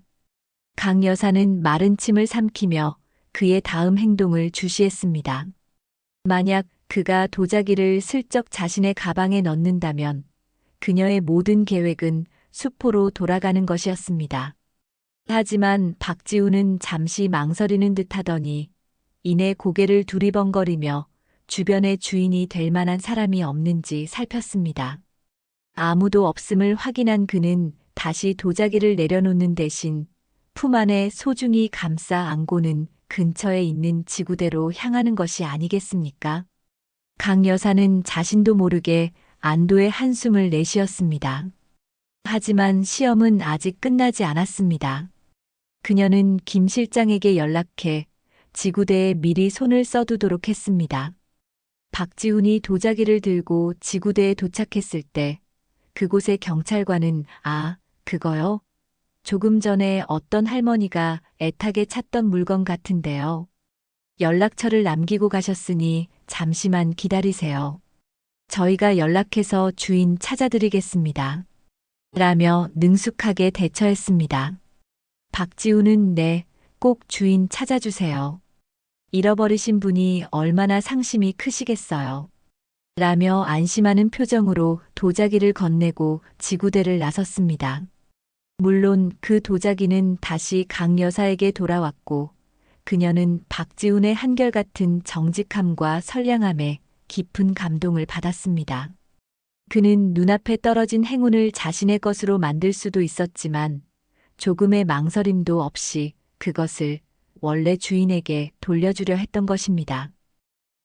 강 여사는 마른 침을 삼키며 그의 다음 행동을 주시했습니다. 만약 그가 도자기를 슬쩍 자신의 가방에 넣는다면 그녀의 모든 계획은 수포로 돌아가는 것이었습니다. 하지만 박지훈은 잠시 망설이는 듯 하더니 이내 고개를 두리번거리며 주변의 주인이 될 만한 사람이 없는지 살폈습니다. 아무도 없음을 확인한 그는 다시 도자기를 내려놓는 대신 품 안에 소중히 감싸 안고는 근처에 있는 지구대로 향하는 것이 아니겠습니까? 강 여사는 자신도 모르게 안도의 한숨을 내쉬었습니다. 하지만 시험은 아직 끝나지 않았습니다. 그녀는 김 실장에게 연락해 지구대에 미리 손을 써두도록 했습니다. 박지훈이 도자기를 들고 지구대에 도착했을 때 그곳의 경찰관은 그거요? 조금 전에 어떤 할머니가 애타게 찾던 물건 같은데요. 연락처를 남기고 가셨으니 잠시만 기다리세요. 저희가 연락해서 주인 찾아드리겠습니다. 라며 능숙하게 대처했습니다. 박지훈은 네, 꼭 주인 찾아주세요. 잃어버리신 분이 얼마나 상심이 크시겠어요. 라며 안심하는 표정으로 도자기를 건네고 지구대를 나섰습니다. 물론 그 도자기는 다시 강 여사에게 돌아왔고 그녀는 박지훈의 한결같은 정직함과 선량함에 깊은 감동을 받았습니다. 그는 눈앞에 떨어진 행운을 자신의 것으로 만들 수도 있었지만 조금의 망설임도 없이 그것을 원래 주인에게 돌려주려 했던 것입니다.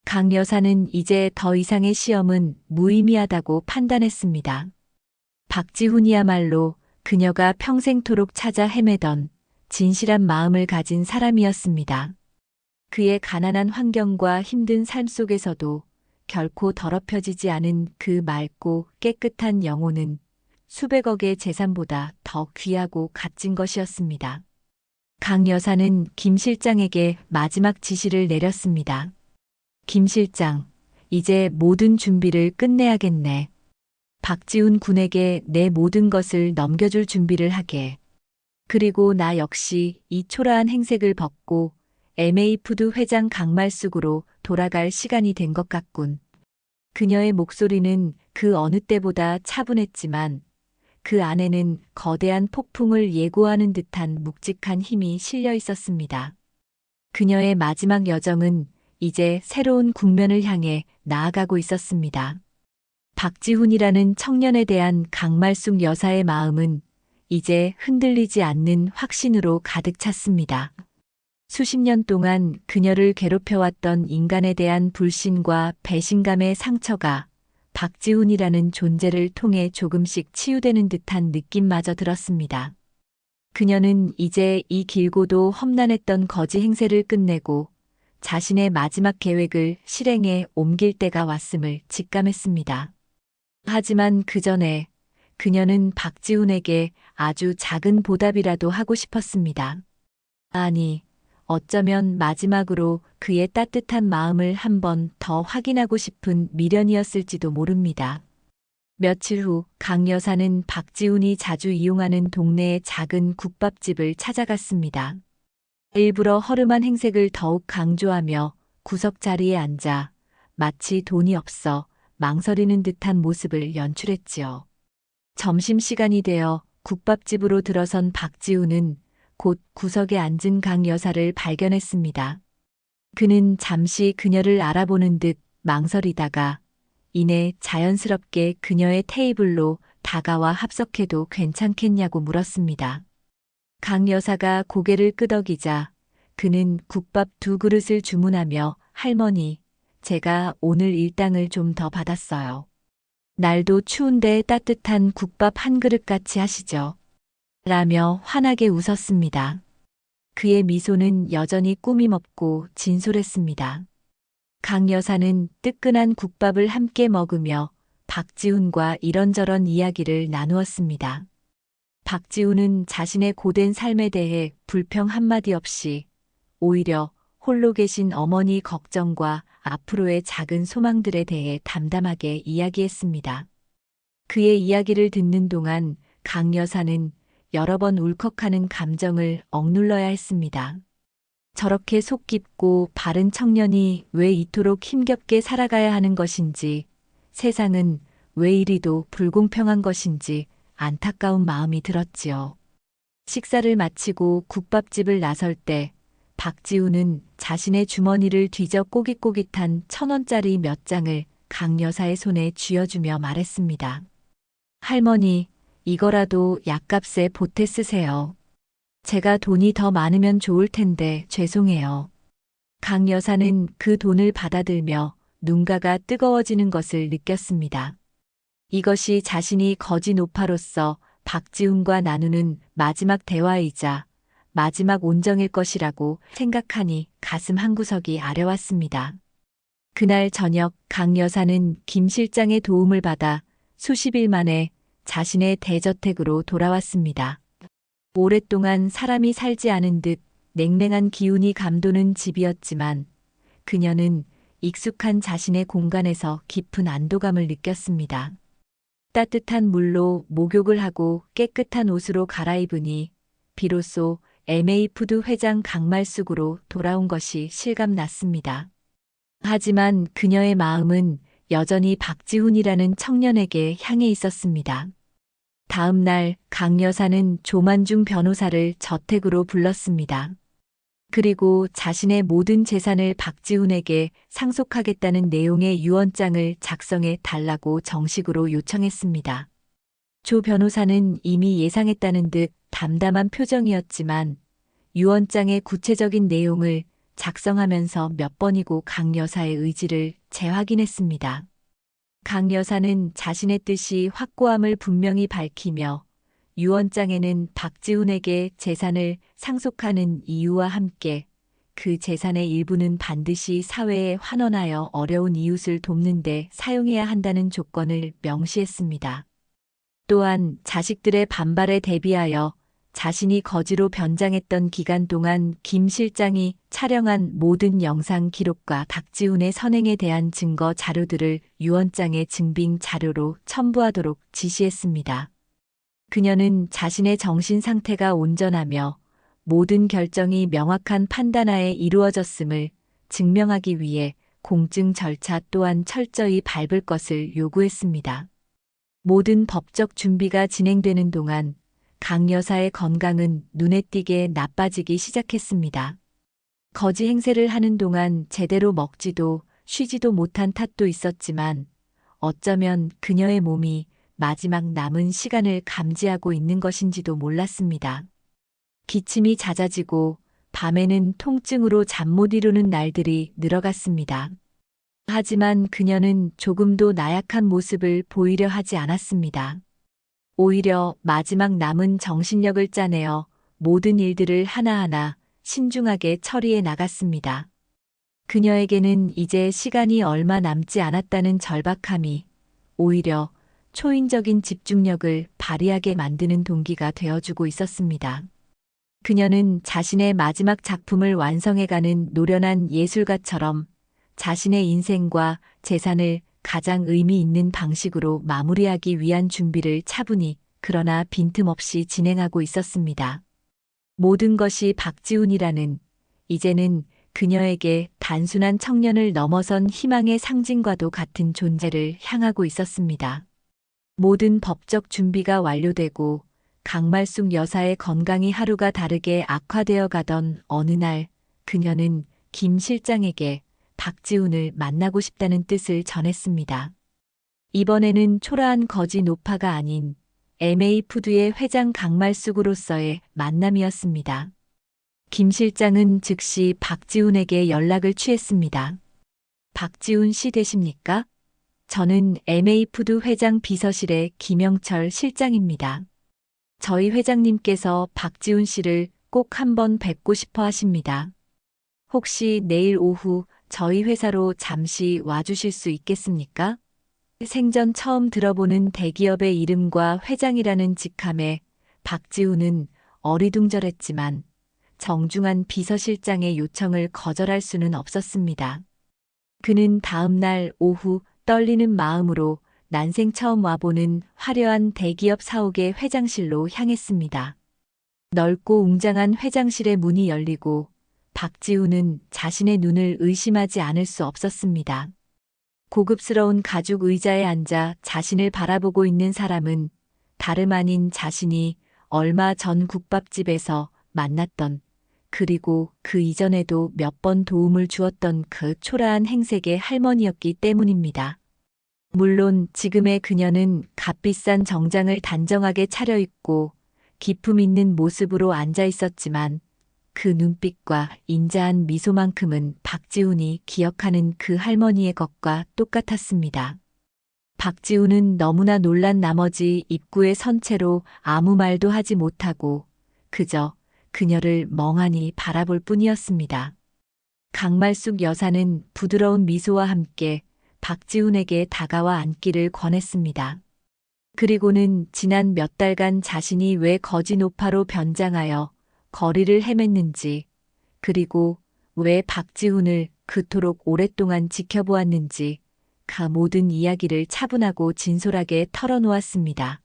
강 여사는 이제 더 이상의 시험은 무의미하다고 판단했습니다. 박지훈이야말로 그녀가 평생토록 찾아 헤매던 진실한 마음을 가진 사람이었습니다. 그의 가난한 환경과 힘든 삶 속에서도 결코 더럽혀지지 않은 그 맑고 깨끗한 영혼은 수백억의 재산보다 더 귀하고 값진 것이었습니다. 강 여사는 김 실장에게 마지막 지시를 내렸습니다. 김 실장, 이제 모든 준비를 끝내야겠네. 박지훈 군에게 내 모든 것을 넘겨줄 준비를 하게. 그리고 나 역시 이 초라한 행색을 벗고 MA푸드 회장 강말숙으로 돌아갈 시간이 된 것 같군. 그녀의 목소리는 그 어느 때보다 차분했지만 그 안에는 거대한 폭풍을 예고하는 듯한 묵직한 힘이 실려 있었습니다. 그녀의 마지막 여정은 이제 새로운 국면을 향해 나아가고 있었습니다. 박지훈이라는 청년에 대한 강말숙 여사의 마음은 이제 흔들리지 않는 확신으로 가득 찼습니다. 수십 년 동안 그녀를 괴롭혀왔던 인간에 대한 불신과 배신감의 상처가 박지훈이라는 존재를 통해 조금씩 치유되는 듯한 느낌마저 들었습니다. 그녀는 이제 이 길고도 험난했던 거지 행세를 끝내고 자신의 마지막 계획을 실행에 옮길 때가 왔음을 직감했습니다. 하지만 그 전에 그녀는 박지훈에게 아주 작은 보답이라도 하고 싶었습니다. 아니, 어쩌면 마지막으로 그의 따뜻한 마음을 한 번 더 확인하고 싶은 미련이었을지도 모릅니다. 며칠 후 강 여사는 박지훈이 자주 이용하는 동네의 작은 국밥집을 찾아갔습니다. 일부러 허름한 행색을 더욱 강조하며 구석 자리에 앉아 마치 돈이 없어 망설이는 듯한 모습을 연출했지요. 점심시간이 되어 국밥집으로 들어선 박지훈은 곧 구석에 앉은 강 여사를 발견했습니다. 그는 잠시 그녀를 알아보는 듯 망설이다가 이내 자연스럽게 그녀의 테이블로 다가와 합석해도 괜찮겠냐고 물었습니다. 강 여사가 고개를 끄덕이자 그는 국밥 2그릇을 주문하며 할머니, 제가 오늘 일당을 좀 더 받았어요. 날도 추운데 따뜻한 국밥 1그릇 같이 하시죠. 라며 환하게 웃었습니다. 그의 미소는 여전히 꾸밈없고 진솔했습니다. 강 여사는 뜨끈한 국밥을 함께 먹으며 박지훈과 이런저런 이야기를 나누었습니다. 박지훈은 자신의 고된 삶에 대해 불평 한마디 없이 오히려 홀로 계신 어머니 걱정과 앞으로의 작은 소망들에 대해 담담하게 이야기했습니다. 그의 이야기를 듣는 동안 강 여사는 여러 번 울컥하는 감정을 억눌러야 했습니다. 저렇게 속 깊고 바른 청년이 왜 이토록 힘겹게 살아가야 하는 것인지, 세상은 왜 이리도 불공평한 것인지 안타까운 마음이 들었지요. 식사를 마치고 국밥집을 나설 때 박지훈은 자신의 주머니를 뒤져 꼬깃꼬깃한 1,000원짜리 몇 장을 강 여사의 손에 쥐어주며 말했습니다. 할머니, 이거라도 약값에 보태 쓰세요. 제가 돈이 더 많으면 좋을 텐데 죄송해요. 강 여사는 그 돈을 받아들며 눈가가 뜨거워지는 것을 느꼈습니다. 이것이 자신이 거지 노파로서 박지훈과 나누는 마지막 대화이자 마지막 온정일 것이라고 생각하니 가슴 한구석이 아려왔습니다. 그날 저녁 강 여사는 김 실장의 도움을 받아 수십일 만에 자신의 대저택으로 돌아왔습니다. 오랫동안 사람이 살지 않은 듯 냉랭한 기운이 감도는 집이었지만 그녀는 익숙한 자신의 공간에서 깊은 안도감을 느꼈습니다. 따뜻한 물로 목욕을 하고 깨끗한 옷으로 갈아입으니 비로소 MA푸드 회장 강말숙으로 돌아온 것이 실감났습니다. 하지만 그녀의 마음은 여전히 박지훈이라는 청년에게 향해 있었습니다. 다음 날 강 여사는 조만중 변호사를 저택으로 불렀습니다. 그리고 자신의 모든 재산을 박지훈에게 상속하겠다는 내용의 유언장을 작성해 달라고 정식으로 요청했습니다. 조 변호사는 이미 예상했다는 듯 담담한 표정이었지만 유언장의 구체적인 내용을 작성하면서 몇 번이고 강 여사의 의지를 재확인했습니다. 강 여사는 자신의 뜻이 확고함을 분명히 밝히며 유언장에는 박지훈에게 재산을 상속하는 이유와 함께 그 재산의 일부는 반드시 사회에 환원하여 어려운 이웃을 돕는 데 사용해야 한다는 조건을 명시했습니다. 또한 자식들의 반발에 대비하여 자신이 거지로 변장했던 기간 동안 김 실장이 촬영한 모든 영상 기록과 박지훈의 선행에 대한 증거 자료들을 유언장의 증빙 자료로 첨부하도록 지시했습니다. 그녀는 자신의 정신 상태가 온전하며 모든 결정이 명확한 판단하에 이루어졌음을 증명하기 위해 공증 절차 또한 철저히 밟을 것을 요구했습니다. 모든 법적 준비가 진행되는 동안 강 여사의 건강은 눈에 띄게 나빠지기 시작했습니다. 거지 행세를 하는 동안 제대로 먹지도 쉬지도 못한 탓도 있었지만 어쩌면 그녀의 몸이 마지막 남은 시간을 감지하고 있는 것인지도 몰랐습니다. 기침이 잦아지고 밤에는 통증으로 잠 못 이루는 날들이 늘어갔습니다. 하지만 그녀는 조금도 나약한 모습을 보이려 하지 않았습니다. 오히려 마지막 남은 정신력을 짜내어 모든 일들을 하나하나 신중하게 처리해 나갔습니다. 그녀에게는 이제 시간이 얼마 남지 않았다는 절박함이 오히려 초인적인 집중력을 발휘하게 만드는 동기가 되어주고 있었습니다. 그녀는 자신의 마지막 작품을 완성해가는 노련한 예술가처럼 자신의 인생과 재산을 가장 의미 있는 방식으로 마무리하기 위한 준비를 차분히 그러나 빈틈없이 진행하고 있었습니다. 모든 것이 박지훈이라는 이제는 그녀에게 단순한 청년을 넘어선 희망의 상징과도 같은 존재를 향하고 있었습니다. 모든 법적 준비가 완료되고 강말숙 여사의 건강이 하루가 다르게 악화되어 가던 어느 날 그녀는 김 실장에게 박지훈을 만나고 싶다는 뜻을 전했습니다. 이번에는 초라한 거지 노파가 아닌 MA푸드의 회장 강말숙으로서의 만남이었습니다. 김 실장은 즉시 박지훈에게 연락을 취했습니다. 박지훈 씨 되십니까? 저는 MA푸드 회장 비서실의 김영철 실장입니다. 저희 회장님께서 박지훈 씨를 꼭 한번 뵙고 싶어 하십니다. 혹시 내일 오후 저희 회사로 잠시 와주실 수 있겠습니까? 생전 처음 들어보는 대기업의 이름과 회장이라는 직함에 박지훈은 어리둥절했지만 정중한 비서실장의 요청을 거절할 수는 없었습니다. 그는 다음 날 오후 떨리는 마음으로 난생 처음 와보는 화려한 대기업 사옥의 회장실로 향했습니다. 넓고 웅장한 회장실의 문이 열리고 박지훈은 자신의 눈을 의심하지 않을 수 없었습니다. 고급스러운 가죽 의자에 앉아 자신을 바라보고 있는 사람은 다름 아닌 자신이 얼마 전 국밥집에서 만났던 그리고 그 이전에도 몇 번 도움을 주었던 그 초라한 행색의 할머니였기 때문입니다. 물론 지금의 그녀는 값비싼 정장을 단정하게 차려입고 기품 있는 모습으로 앉아 있었지만 그 눈빛과 인자한 미소만큼은 박지훈이 기억하는 그 할머니의 것과 똑같았습니다. 박지훈은 너무나 놀란 나머지 입구에 선 채로 아무 말도 하지 못하고 그저 그녀를 멍하니 바라볼 뿐이었습니다. 강말숙 여사는 부드러운 미소와 함께 박지훈에게 다가와 앉기를 권했습니다. 그리고는 지난 몇 달간 자신이 왜 거지 노파로 변장하여 거리를 헤맸는지, 그리고 왜 박지훈을 그토록 오랫동안 지켜보았는지 그 모든 이야기를 차분하고 진솔하게 털어놓았습니다.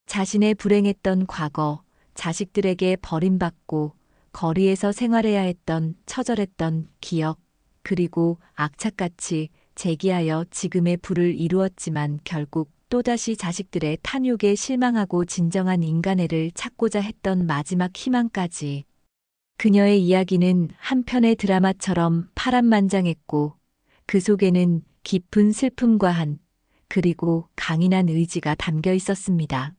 자신의 불행했던 과거, 자식들에게 버림받고 거리에서 생활해야 했던 처절했던 기억, 그리고 악착같이 재기하여 지금의 부를 이루었지만 결국 또다시 자식들의 탐욕에 실망하고 진정한 인간애를 찾고자 했던 마지막 희망까지. 그녀의 이야기는 한 편의 드라마처럼 파란만장했고 그 속에는 깊은 슬픔과 그리고 강인한 의지가 담겨 있었습니다.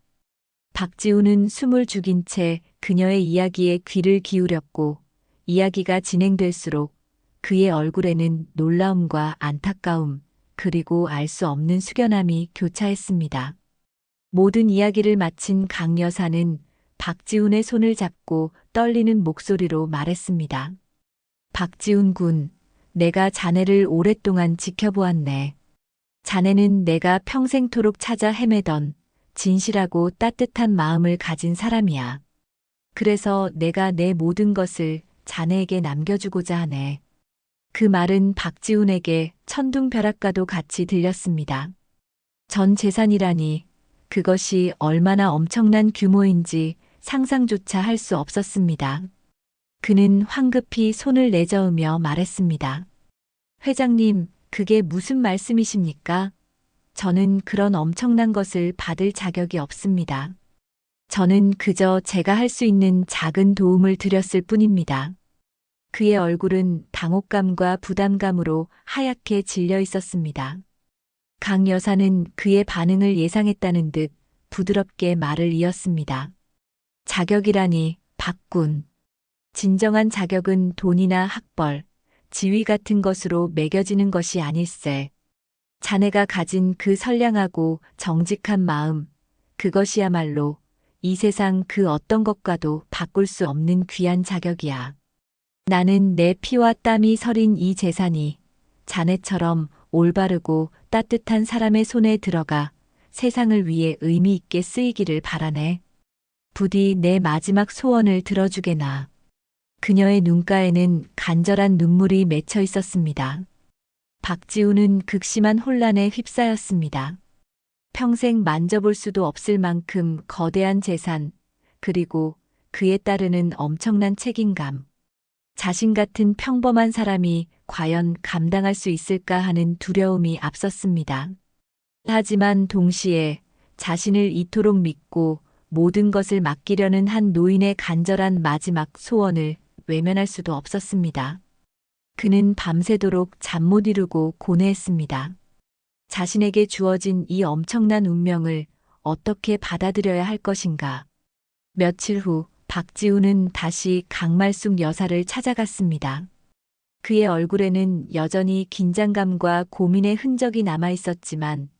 박지훈은 숨을 죽인 채 그녀의 이야기에 귀를 기울였고 이야기가 진행될수록 그의 얼굴에는 놀라움과 안타까움, 그리고 알 수 없는 숙연함이 교차했습니다. 모든 이야기를 마친 강 여사는 박지훈의 손을 잡고 떨리는 목소리로 말했습니다. 박지훈 군, 내가 자네를 오랫동안 지켜보았네. 자네는 내가 평생토록 찾아 헤매던 진실하고 따뜻한 마음을 가진 사람이야. 그래서 내가 내 모든 것을 자네에게 남겨주고자 하네. 그 말은 박지훈에게 천둥벼락과도 같이 들렸습니다. 전 재산이라니 그것이 얼마나 엄청난 규모인지 상상조차 할 수 없었습니다. 그는 황급히 손을 내저으며 말했습니다. 회장님, 그게 무슨 말씀이십니까? 저는 그런 엄청난 것을 받을 자격이 없습니다. 저는 그저 제가 할 수 있는 작은 도움을 드렸을 뿐입니다. 그의 얼굴은 당혹감과 부담감으로 하얗게 질려 있었습니다. 강 여사는 그의 반응을 예상했다는 듯 부드럽게 말을 이었습니다. 자격이라니, 박군. 진정한 자격은 돈이나 학벌, 지위 같은 것으로 매겨지는 것이 아닐세. 자네가 가진 그 선량하고 정직한 마음, 그것이야말로 이 세상 그 어떤 것과도 바꿀 수 없는 귀한 자격이야. 나는 내 피와 땀이 서린 이 재산이 자네처럼 올바르고 따뜻한 사람의 손에 들어가 세상을 위해 의미 있게 쓰이기를 바라네. 부디 내 마지막 소원을 들어주게나. 그녀의 눈가에는 간절한 눈물이 맺혀 있었습니다. 박지훈은 극심한 혼란에 휩싸였습니다. 평생 만져볼 수도 없을 만큼 거대한 재산, 그리고 그에 따르는 엄청난 책임감. 자신 같은 평범한 사람이 과연 감당할 수 있을까 하는 두려움이 앞섰습니다. 하지만 동시에 자신을 이토록 믿고 모든 것을 맡기려는 한 노인의 간절한 마지막 소원을 외면할 수도 없었습니다. 그는 밤새도록 잠 못 이루고 고뇌했습니다. 자신에게 주어진 이 엄청난 운명을 어떻게 받아들여야 할 것인가. 며칠 후 박지훈은 다시 강말숙 여사를 찾아갔습니다. 그의 얼굴에는 여전히 긴장감과 고민의 흔적이 남아 있었지만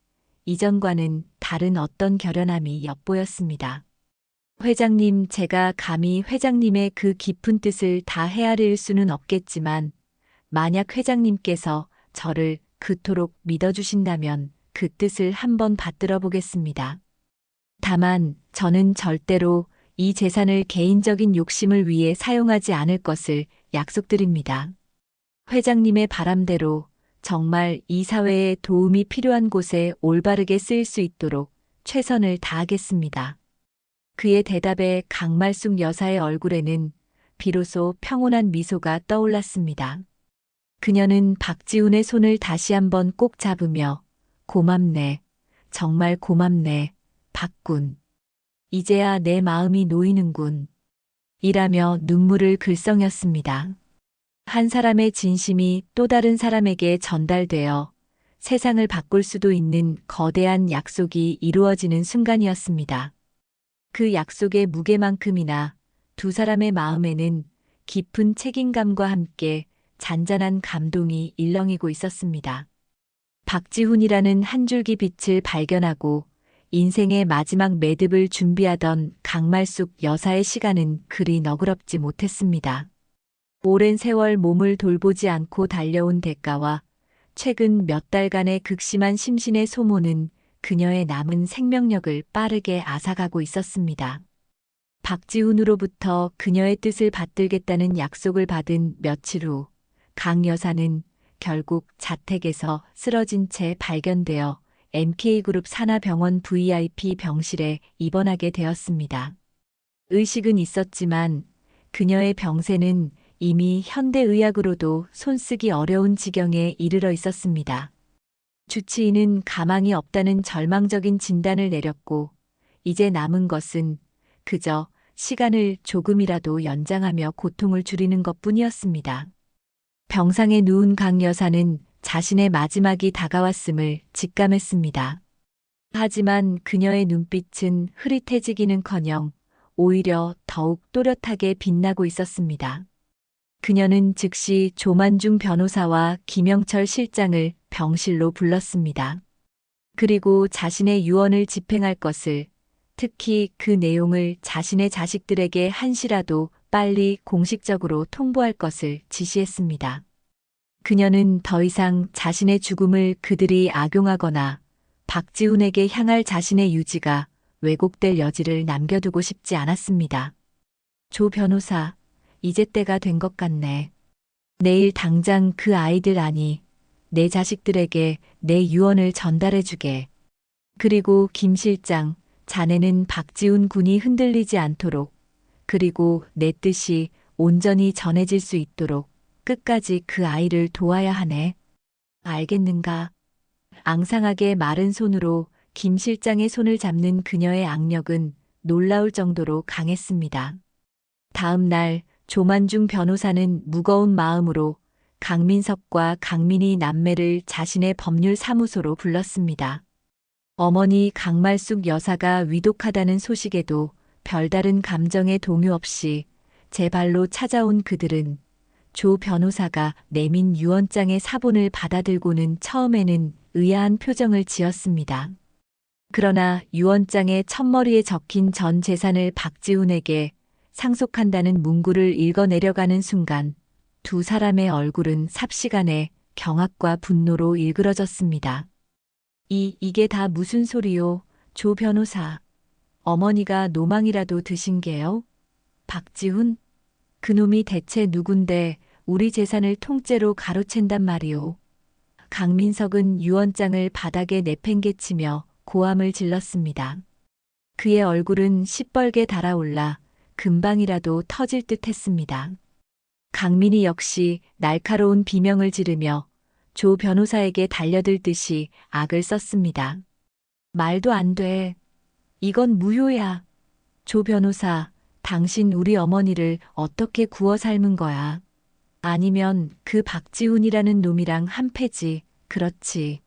이전과는 다른 어떤 결연함이 엿보였습니다. 회장님, 제가 감히 회장님의 그 깊은 뜻을 다 헤아릴 수는 없겠지만 만약 회장님께서 저를 그토록 믿어주신다면 그 뜻을 한번 받들어 보겠습니다. 다만 저는 절대로 이 재산을 개인적인 욕심을 위해 사용하지 않을 것을 약속드립니다. 회장님의 바람대로 정말 이 사회에 도움이 필요한 곳에 올바르게 쓰일 수 있도록 최선을 다하겠습니다. 그의 대답에 강말숙 여사의 얼굴에는 비로소 평온한 미소가 떠올랐습니다. 그녀는 박지훈의 손을 다시 한번 꼭 잡으며 고맙네, 정말 고맙네, 박군. 이제야 내 마음이 놓이는군. 이라며 눈물을 글썽였습니다. 한 사람의 진심이 또 다른 사람에게 전달되어 세상을 바꿀 수도 있는 거대한 약속이 이루어지는 순간이었습니다. 그 약속의 무게만큼이나 두 사람의 마음에는 깊은 책임감과 함께 잔잔한 감동이 일렁이고 있었습니다. 박지훈이라는 한 줄기 빛을 발견하고 인생의 마지막 매듭을 준비하던 강말숙 여사의 시간은 그리 너그럽지 못했습니다. 오랜 세월 몸을 돌보지 않고 달려온 대가와 최근 몇 달간의 극심한 심신의 소모는 그녀의 남은 생명력을 빠르게 앗아가고 있었습니다. 박지훈으로부터 그녀의 뜻을 받들겠다는 약속을 받은 며칠 후 강 여사는 결국 자택에서 쓰러진 채 발견되어 MK그룹 산하병원 VIP 병실에 입원하게 되었습니다. 의식은 있었지만 그녀의 병세는 이미 현대의학으로도 손쓰기 어려운 지경에 이르러 있었습니다. 주치의는 가망이 없다는 절망적인 진단을 내렸고 이제 남은 것은 그저 시간을 조금이라도 연장하며 고통을 줄이는 것뿐이었습니다. 병상에 누운 강 여사는 자신의 마지막이 다가왔음을 직감했습니다. 하지만 그녀의 눈빛은 흐릿해지기는커녕 오히려 더욱 또렷하게 빛나고 있었습니다. 그녀는 즉시 조만중 변호사와 김영철 실장을 병실로 불렀습니다. 그리고 자신의 유언을 집행할 것을, 특히 그 내용을 자신의 자식들에게 한시라도 빨리 공식적으로 통보할 것을 지시했습니다. 그녀는 더 이상 자신의 죽음을 그들이 악용하거나 박지훈에게 향할 자신의 유지가 왜곡될 여지를 남겨두고 싶지 않았습니다. 조 변호사, 이제 때가 된 것 같네. 내일 당장 그 아이들 아니, 내 자식들에게 내 유언을 전달해주게. 그리고 김 실장, 자네는 박지훈 군이 흔들리지 않도록, 그리고 내 뜻이 온전히 전해질 수 있도록 끝까지 그 아이를 도와야 하네. 알겠는가? 앙상하게 마른 손으로 김 실장의 손을 잡는 그녀의 악력은 놀라울 정도로 강했습니다. 다음 날 조만중 변호사는 무거운 마음으로 강민석과 강민희 남매를 자신의 법률사무소로 불렀습니다. 어머니 강말숙 여사가 위독하다는 소식에도 별다른 감정의 동요 없이 제 발로 찾아온 그들은 조 변호사가 내민 유언장의 사본을 받아들고는 처음에는 의아한 표정을 지었습니다. 그러나 유언장의 첫머리에 적힌 전 재산을 박지훈에게 상속한다는 문구를 읽어내려가는 순간 두 사람의 얼굴은 삽시간에 경악과 분노로 일그러졌습니다. 이게 다 무슨 소리요, 조 변호사. 어머니가 노망이라도 드신 게요? 박지훈? 그놈이 대체 누군데 우리 재산을 통째로 가로챈단 말이오. 강민석은 유언장을 바닥에 내팽개치며 고함을 질렀습니다. 그의 얼굴은 시뻘게 달아올라 금방이라도 터질 듯 했습니다. 강민희 역시 날카로운 비명을 지르며 조 변호사에게 달려들듯이 악을 썼습니다. 말도 안 돼. 이건 무효야. 조 변호사, 당신 우리 어머니를 어떻게 구워 삶은 거야? 아니면 그 박지훈이라는 놈이랑 한패지, 그렇지.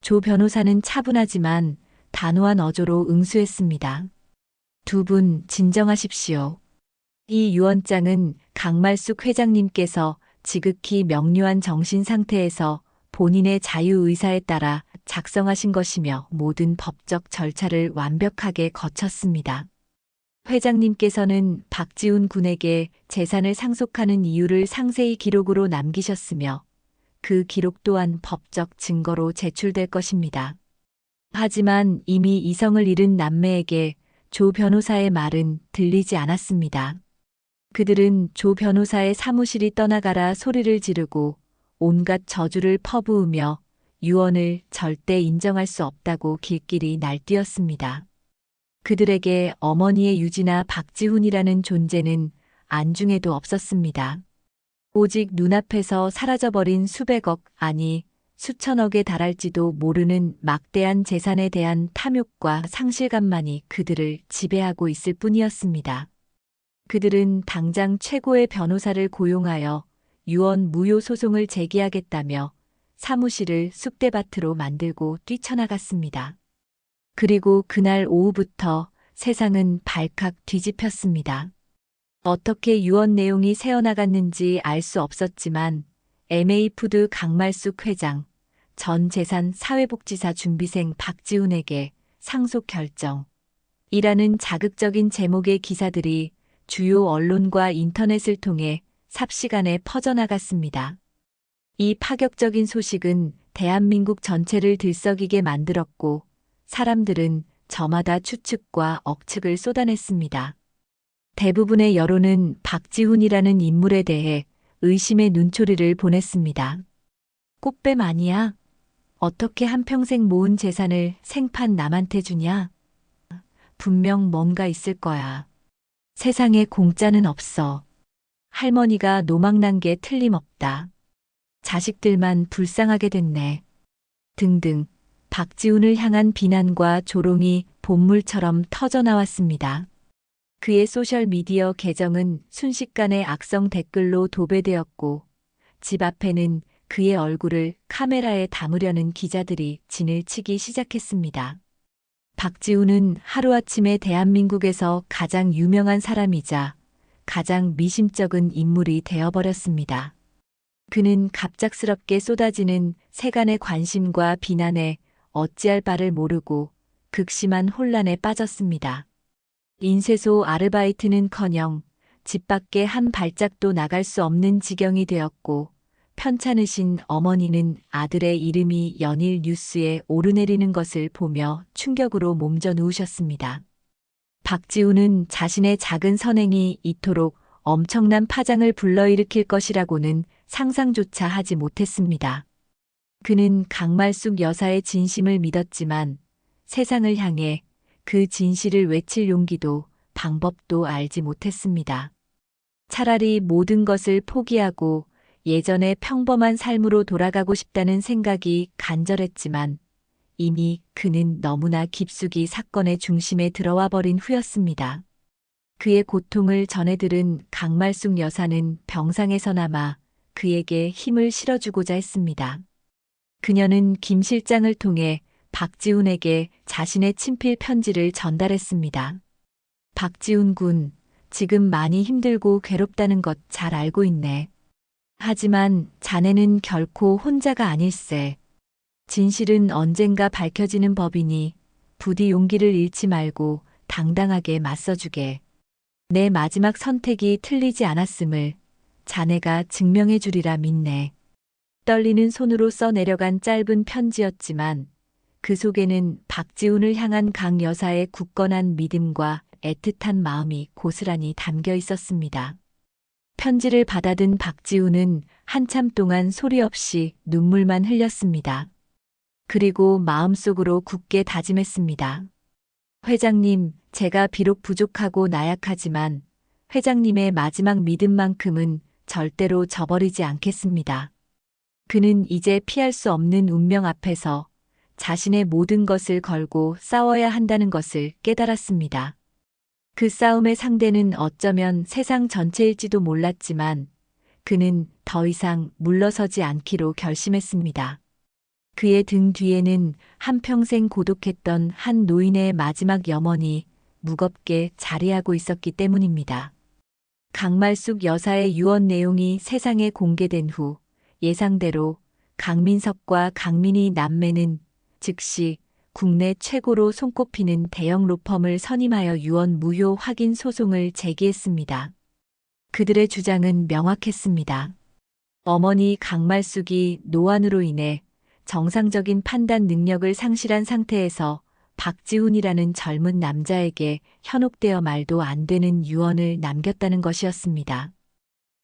조 변호사는 차분하지만 단호한 어조로 응수했습니다. 두 분 진정하십시오. 이 유언장은 강말숙 회장님께서 지극히 명료한 정신 상태에서 본인의 자유의사에 따라 작성하신 것이며 모든 법적 절차를 완벽하게 거쳤습니다. 회장님께서는 박지훈 군에게 재산을 상속하는 이유를 상세히 기록으로 남기셨으며 그 기록 또한 법적 증거로 제출될 것입니다. 하지만 이미 이성을 잃은 남매에게 조 변호사의 말은 들리지 않았습니다. 그들은 조 변호사의 사무실이 떠나가라 소리를 지르고 온갖 저주를 퍼부으며 유언을 절대 인정할 수 없다고 길길이 날뛰었습니다. 그들에게 어머니의 유지나 박지훈이라는 존재는 안중에도 없었습니다. 오직 눈앞에서 사라져버린 수백억, 아니 수천억에 달할지도 모르는 막대한 재산에 대한 탐욕과 상실감만이 그들을 지배하고 있을 뿐이었습니다. 그들은 당장 최고의 변호사를 고용하여 유언 무효 소송을 제기하겠다며 사무실을 쑥대밭으로 만들고 뛰쳐나갔습니다. 그리고 그날 오후부터 세상은 발칵 뒤집혔습니다. 어떻게 유언 내용이 새어나갔는지 알 수 없었지만 MA푸드 강말숙 회장, 전 재산 사회복지사 준비생 박지훈에게 상속 결정이라는 자극적인 제목의 기사들이 주요 언론과 인터넷을 통해 삽시간에 퍼져나갔습니다. 이 파격적인 소식은 대한민국 전체를 들썩이게 만들었고 사람들은 저마다 추측과 억측을 쏟아냈습니다. 대부분의 여론은 박지훈이라는 인물에 대해 의심의 눈초리를 보냈습니다. 꽃뱀 아니야? 어떻게 한평생 모은 재산을 생판 남한테 주냐? 분명 뭔가 있을 거야. 세상에 공짜는 없어. 할머니가 노망난 게 틀림없다. 자식들만 불쌍하게 됐네. 등등 박지훈을 향한 비난과 조롱이 본물처럼 터져나왔습니다. 그의 소셜미디어 계정은 순식간에 악성 댓글로 도배되었고 집 앞에는 그의 얼굴을 카메라에 담으려는 기자들이 진을 치기 시작했습니다. 박지훈은 하루아침에 대한민국에서 가장 유명한 사람이자 가장 미심쩍은 인물이 되어버렸습니다. 그는 갑작스럽게 쏟아지는 세간의 관심과 비난에 어찌할 바를 모르고 극심한 혼란에 빠졌습니다. 인쇄소 아르바이트는커녕 집 밖에 한 발짝도 나갈 수 없는 지경이 되었고 편찮으신 어머니는 아들의 이름이 연일 뉴스에 오르내리는 것을 보며 충격으로 몸져 누우셨습니다. 박지훈은 자신의 작은 선행이 이토록 엄청난 파장을 불러일으킬 것이라고는 상상조차 하지 못했습니다. 그는 강말숙 여사의 진심을 믿었지만 세상을 향해 그 진실을 외칠 용기도 방법도 알지 못했습니다. 차라리 모든 것을 포기하고 예전의 평범한 삶으로 돌아가고 싶다는 생각이 간절했지만 이미 그는 너무나 깊숙이 사건의 중심에 들어와 버린 후였습니다. 그의 고통을 전해 들은 강말숙 여사는 병상에서나마 그에게 힘을 실어주고자 했습니다. 그녀는 김 실장을 통해 박지훈에게 자신의 친필 편지를 전달했습니다. 박지훈 군, 지금 많이 힘들고 괴롭다는 것 잘 알고 있네. 하지만 자네는 결코 혼자가 아닐세. 진실은 언젠가 밝혀지는 법이니 부디 용기를 잃지 말고 당당하게 맞서주게. 내 마지막 선택이 틀리지 않았음을 자네가 증명해 주리라 믿네. 떨리는 손으로 써내려간 짧은 편지였지만 그 속에는 박지훈을 향한 강 여사의 굳건한 믿음과 애틋한 마음이 고스란히 담겨 있었습니다. 편지를 받아든 박지훈은 한참 동안 소리 없이 눈물만 흘렸습니다. 그리고 마음속으로 굳게 다짐했습니다. 회장님, 제가 비록 부족하고 나약하지만 회장님의 마지막 믿음만큼은 절대로 저버리지 않겠습니다. 그는 이제 피할 수 없는 운명 앞에서 자신의 모든 것을 걸고 싸워야 한다는 것을 깨달았습니다. 그 싸움의 상대는 어쩌면 세상 전체일지도 몰랐지만 그는 더 이상 물러서지 않기로 결심했습니다. 그의 등 뒤에는 한평생 고독했던 한 노인의 마지막 염원이 무겁게 자리하고 있었기 때문입니다. 강말숙 여사의 유언 내용이 세상에 공개된 후 예상대로 강민석과 강민희 남매는 즉시 국내 최고로 손꼽히는 대형 로펌을 선임하여 유언 무효 확인 소송을 제기했습니다. 그들의 주장은 명확했습니다. 어머니 강말숙이 노안으로 인해 정상적인 판단 능력을 상실한 상태에서 박지훈이라는 젊은 남자에게 현혹되어 말도 안 되는 유언을 남겼다는 것이었습니다.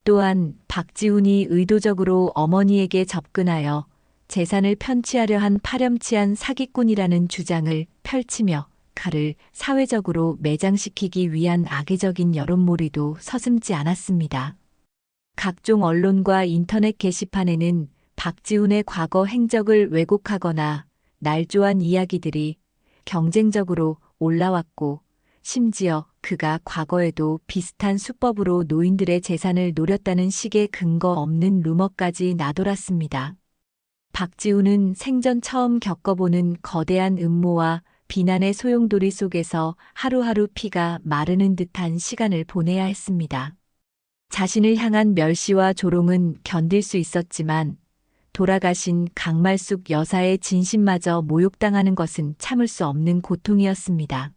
또한 박지훈이 의도적으로 어머니에게 접근하여 재산을 편취하려 한 파렴치한 사기꾼이라는 주장을 펼치며 그를 사회적으로 매장시키기 위한 악의적인 여론몰이도 서슴지 않았습니다. 각종 언론과 인터넷 게시판에는 박지훈의 과거 행적을 왜곡하거나 날조한 이야기들이 경쟁적으로 올라왔고 심지어 그가 과거에도 비슷한 수법으로 노인들의 재산을 노렸다는 식의 근거 없는 루머까지 나돌았습니다. 박지훈은 생전 처음 겪어보는 거대한 음모와 비난의 소용돌이 속에서 하루하루 피가 마르는 듯한 시간을 보내야 했습니다. 자신을 향한 멸시와 조롱은 견딜 수 있었지만 돌아가신 강말숙 여사의 진심마저 모욕당하는 것은 참을 수 없는 고통이었습니다.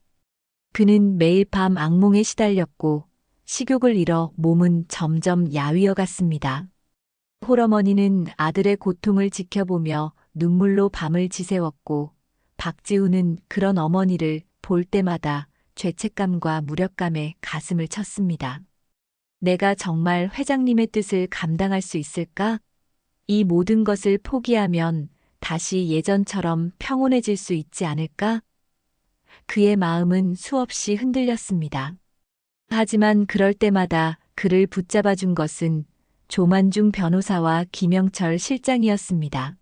그는 매일 밤 악몽에 시달렸고 식욕을 잃어 몸은 점점 야위어 갔습니다. 홀어머니는 아들의 고통을 지켜보며 눈물로 밤을 지새웠고 박지훈은 그런 어머니를 볼 때마다 죄책감과 무력감에 가슴을 쳤습니다. 내가 정말 회장님의 뜻을 감당할 수 있을까? 이 모든 것을 포기하면 다시 예전처럼 평온해질 수 있지 않을까? 그의 마음은 수없이 흔들렸습니다. 하지만 그럴 때마다 그를 붙잡아준 것은 조만중 변호사와 김영철 실장이었습니다.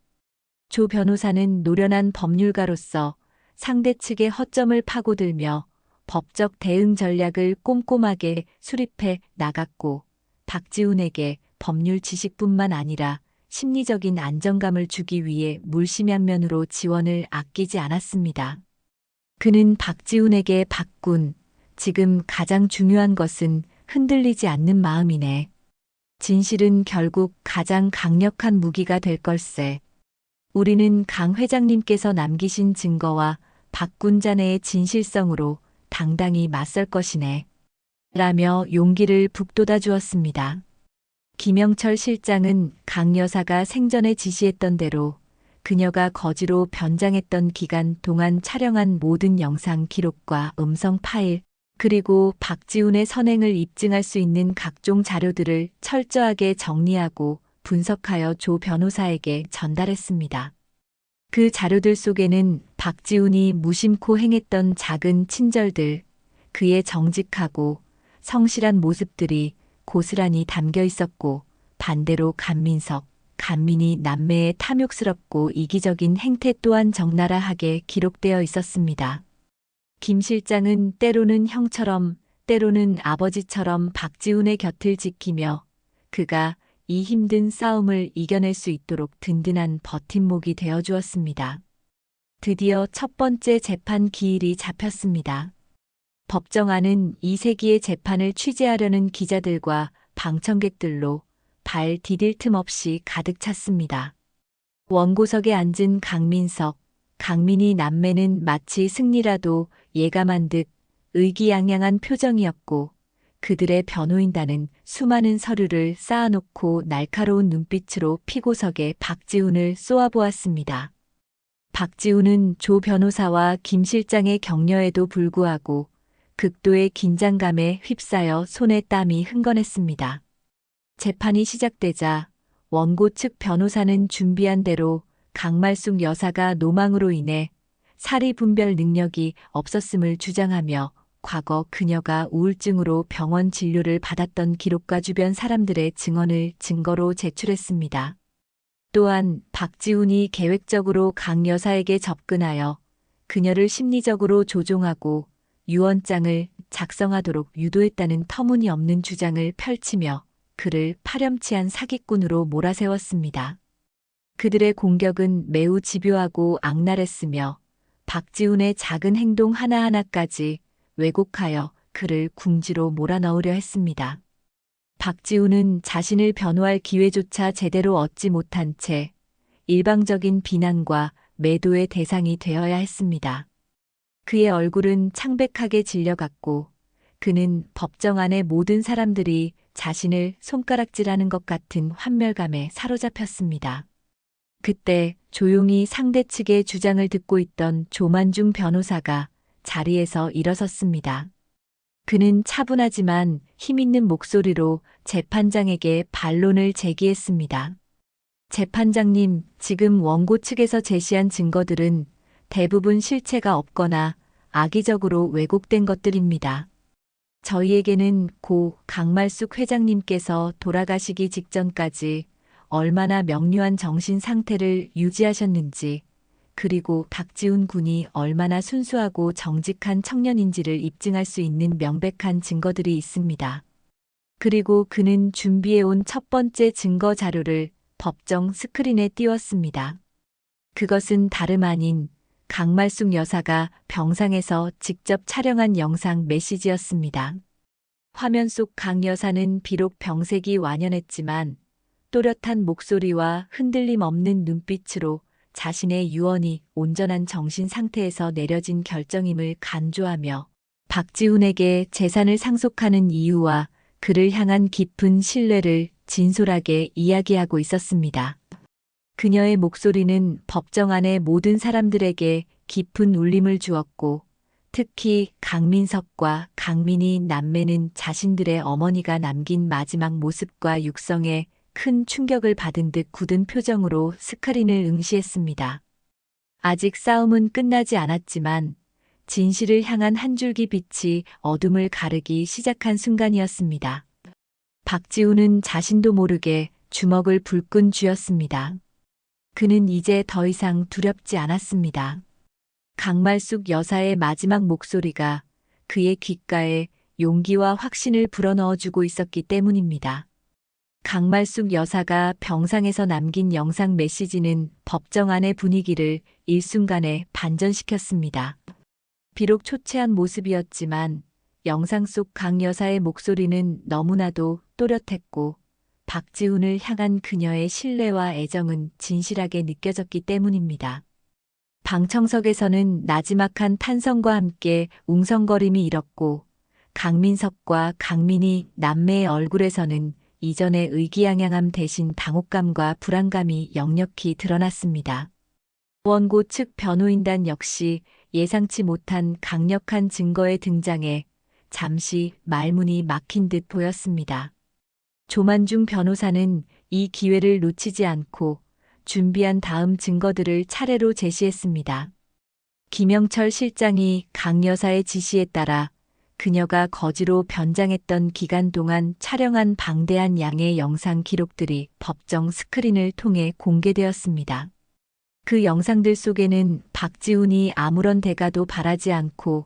조 변호사는 노련한 법률가로서 상대 측의 허점을 파고들며 법적 대응 전략을 꼼꼼하게 수립해 나갔고 박지훈에게 법률 지식뿐만 아니라 심리적인 안정감을 주기 위해 물심양면으로 지원을 아끼지 않았습니다. 그는 박지훈에게 박군, 지금 가장 중요한 것은 흔들리지 않는 마음이네. 진실은 결국 가장 강력한 무기가 될 걸세. 우리는 강 회장님께서 남기신 증거와 박군 자네의 진실성으로 당당히 맞설 것이네. 라며 용기를 북돋아 주었습니다. 김영철 실장은 강 여사가 생전에 지시했던 대로 그녀가 거지로 변장했던 기간 동안 촬영한 모든 영상 기록과 음성 파일, 그리고 박지훈의 선행을 입증할 수 있는 각종 자료들을 철저하게 정리하고 분석하여 조 변호사에게 전달했습니다. 그 자료들 속에는 박지훈이 무심코 행했던 작은 친절들, 그의 정직하고 성실한 모습들이 고스란히 담겨 있었고, 반대로 간민석, 간민이 남매의 탐욕스럽고 이기적인 행태 또한 적나라하게 기록되어 있었습니다. 김 실장은 때로는 형처럼, 때로는 아버지처럼 박지훈의 곁을 지키며 그가 이 힘든 싸움을 이겨낼 수 있도록 든든한 버팀목이 되어 주었습니다. 드디어 첫 번째 재판 기일이 잡혔습니다. 법정안은 이세기의 재판을 취재하려는 기자들과 방청객들로 발 디딜 틈 없이 가득 찼습니다. 원고석에 앉은 강민석, 강민희 남매는 마치 승리라도 예감한 듯 의기양양한 표정이었고, 그들의 변호인단은 수많은 서류를 쌓아놓고 날카로운 눈빛으로 피고석에 박지훈을 쏘아보았습니다. 박지훈은 조 변호사와 김 실장의 격려에도 불구하고 극도의 긴장감에 휩싸여 손에 땀이 흥건했습니다. 재판이 시작되자 원고 측 변호사는 준비한 대로 강말숙 여사가 노망으로 인해 사리 분별 능력이 없었음을 주장하며 과거 그녀가 우울증으로 병원 진료를 받았던 기록과 주변 사람들의 증언을 증거로 제출했습니다. 또한 박지훈이 계획적으로 강 여사에게 접근하여 그녀를 심리적으로 조종하고 유언장을 작성하도록 유도했다는 터무니없는 주장을 펼치며 그를 파렴치한 사기꾼으로 몰아세웠습니다. 그들의 공격은 매우 집요하고 악랄했으며 박지훈의 작은 행동 하나하나까지 왜곡하여 그를 궁지로 몰아넣으려 했습니다. 박지훈은 자신을 변호할 기회조차 제대로 얻지 못한 채 일방적인 비난과 매도의 대상이 되어야 했습니다. 그의 얼굴은 창백하게 질려갔고 그는 법정 안의 모든 사람들이 자신을 손가락질하는 것 같은 환멸감에 사로잡혔습니다. 그때 조용히 상대 측의 주장을 듣고 있던 조만중 변호사가 자리에서 일어섰습니다. 그는 차분하지만 힘있는 목소리로 재판장에게 반론을 제기했습니다. 재판장님, 지금 원고 측에서 제시한 증거들은 대부분 실체가 없거나 악의적으로 왜곡된 것들입니다. 저희에게는 고 강말숙 회장님께서 돌아가시기 직전까지 얼마나 명료한 정신 상태를 유지하셨는지, 그리고 박지훈 군이 얼마나 순수하고 정직한 청년인지를 입증할 수 있는 명백한 증거들이 있습니다. 그리고 그는 준비해온 첫 번째 증거 자료를 법정 스크린에 띄웠습니다. 그것은 다름 아닌 강말숙 여사가 병상에서 직접 촬영한 영상 메시지였습니다. 화면 속 강 여사는 비록 병색이 완연했지만 또렷한 목소리와 흔들림 없는 눈빛으로 자신의 유언이 온전한 정신 상태에서 내려진 결정임을 간주하며 박지훈에게 재산을 상속하는 이유와 그를 향한 깊은 신뢰를 진솔하게 이야기하고 있었습니다. 그녀의 목소리는 법정 안의 모든 사람들에게 깊은 울림을 주었고, 특히 강민석과 강민희 남매는 자신들의 어머니가 남긴 마지막 모습과 육성에 큰 충격을 받은 듯 굳은 표정으로 스크린을 응시했습니다. 아직 싸움은 끝나지 않았지만 진실을 향한 한 줄기 빛이 어둠을 가르기 시작한 순간이었습니다. 박지훈은 자신도 모르게 주먹을 불끈 쥐었습니다. 그는 이제 더 이상 두렵지 않았습니다. 강말숙 여사의 마지막 목소리가 그의 귓가에 용기와 확신을 불어넣어주고 있었기 때문입니다. 강말숙 여사가 병상에서 남긴 영상 메시지는 법정 안의 분위기를 일순간에 반전시켰습니다. 비록 초췌한 모습이었지만 영상 속 강 여사의 목소리는 너무나도 또렷했고 박지훈을 향한 그녀의 신뢰와 애정은 진실하게 느껴졌기 때문입니다. 방청석에서는 나지막한 탄성과 함께 웅성거림이 일었고 강민석과 강민희 남매의 얼굴에서는 이전의 의기양양함 대신 당혹감과 불안감이 역력히 드러났습니다. 원고 측 변호인단 역시 예상치 못한 강력한 증거의 등장에 잠시 말문이 막힌 듯 보였습니다. 조만중 변호사는 이 기회를 놓치지 않고 준비한 다음 증거들을 차례로 제시했습니다. 김영철 실장이 강 여사의 지시에 따라 그녀가 거지로 변장했던 기간 동안 촬영한 방대한 양의 영상 기록들이 법정 스크린을 통해 공개되었습니다. 그 영상들 속에는 박지훈이 아무런 대가도 바라지 않고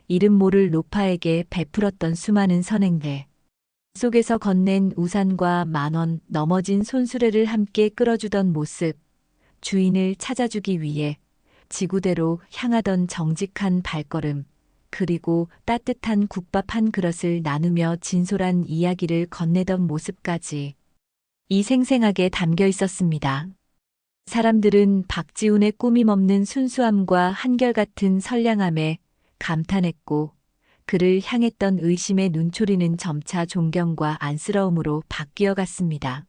이름 모를 노파에게 베풀었던 수많은 선행들, 속에서 건넨 우산과 10,000원, 넘어진 손수레를 함께 끌어주던 모습, 주인을 찾아주기 위해 지구대로 향하던 정직한 발걸음, 그리고 따뜻한 국밥 한 그릇을 나누며 진솔한 이야기를 건네던 모습까지 이 생생하게 담겨 있었습니다. 사람들은 박지훈의 꾸밈없는 순수함과 한결같은 선량함에 감탄했고, 그를 향했던 의심의 눈초리는 점차 존경과 안쓰러움으로 바뀌어 갔습니다.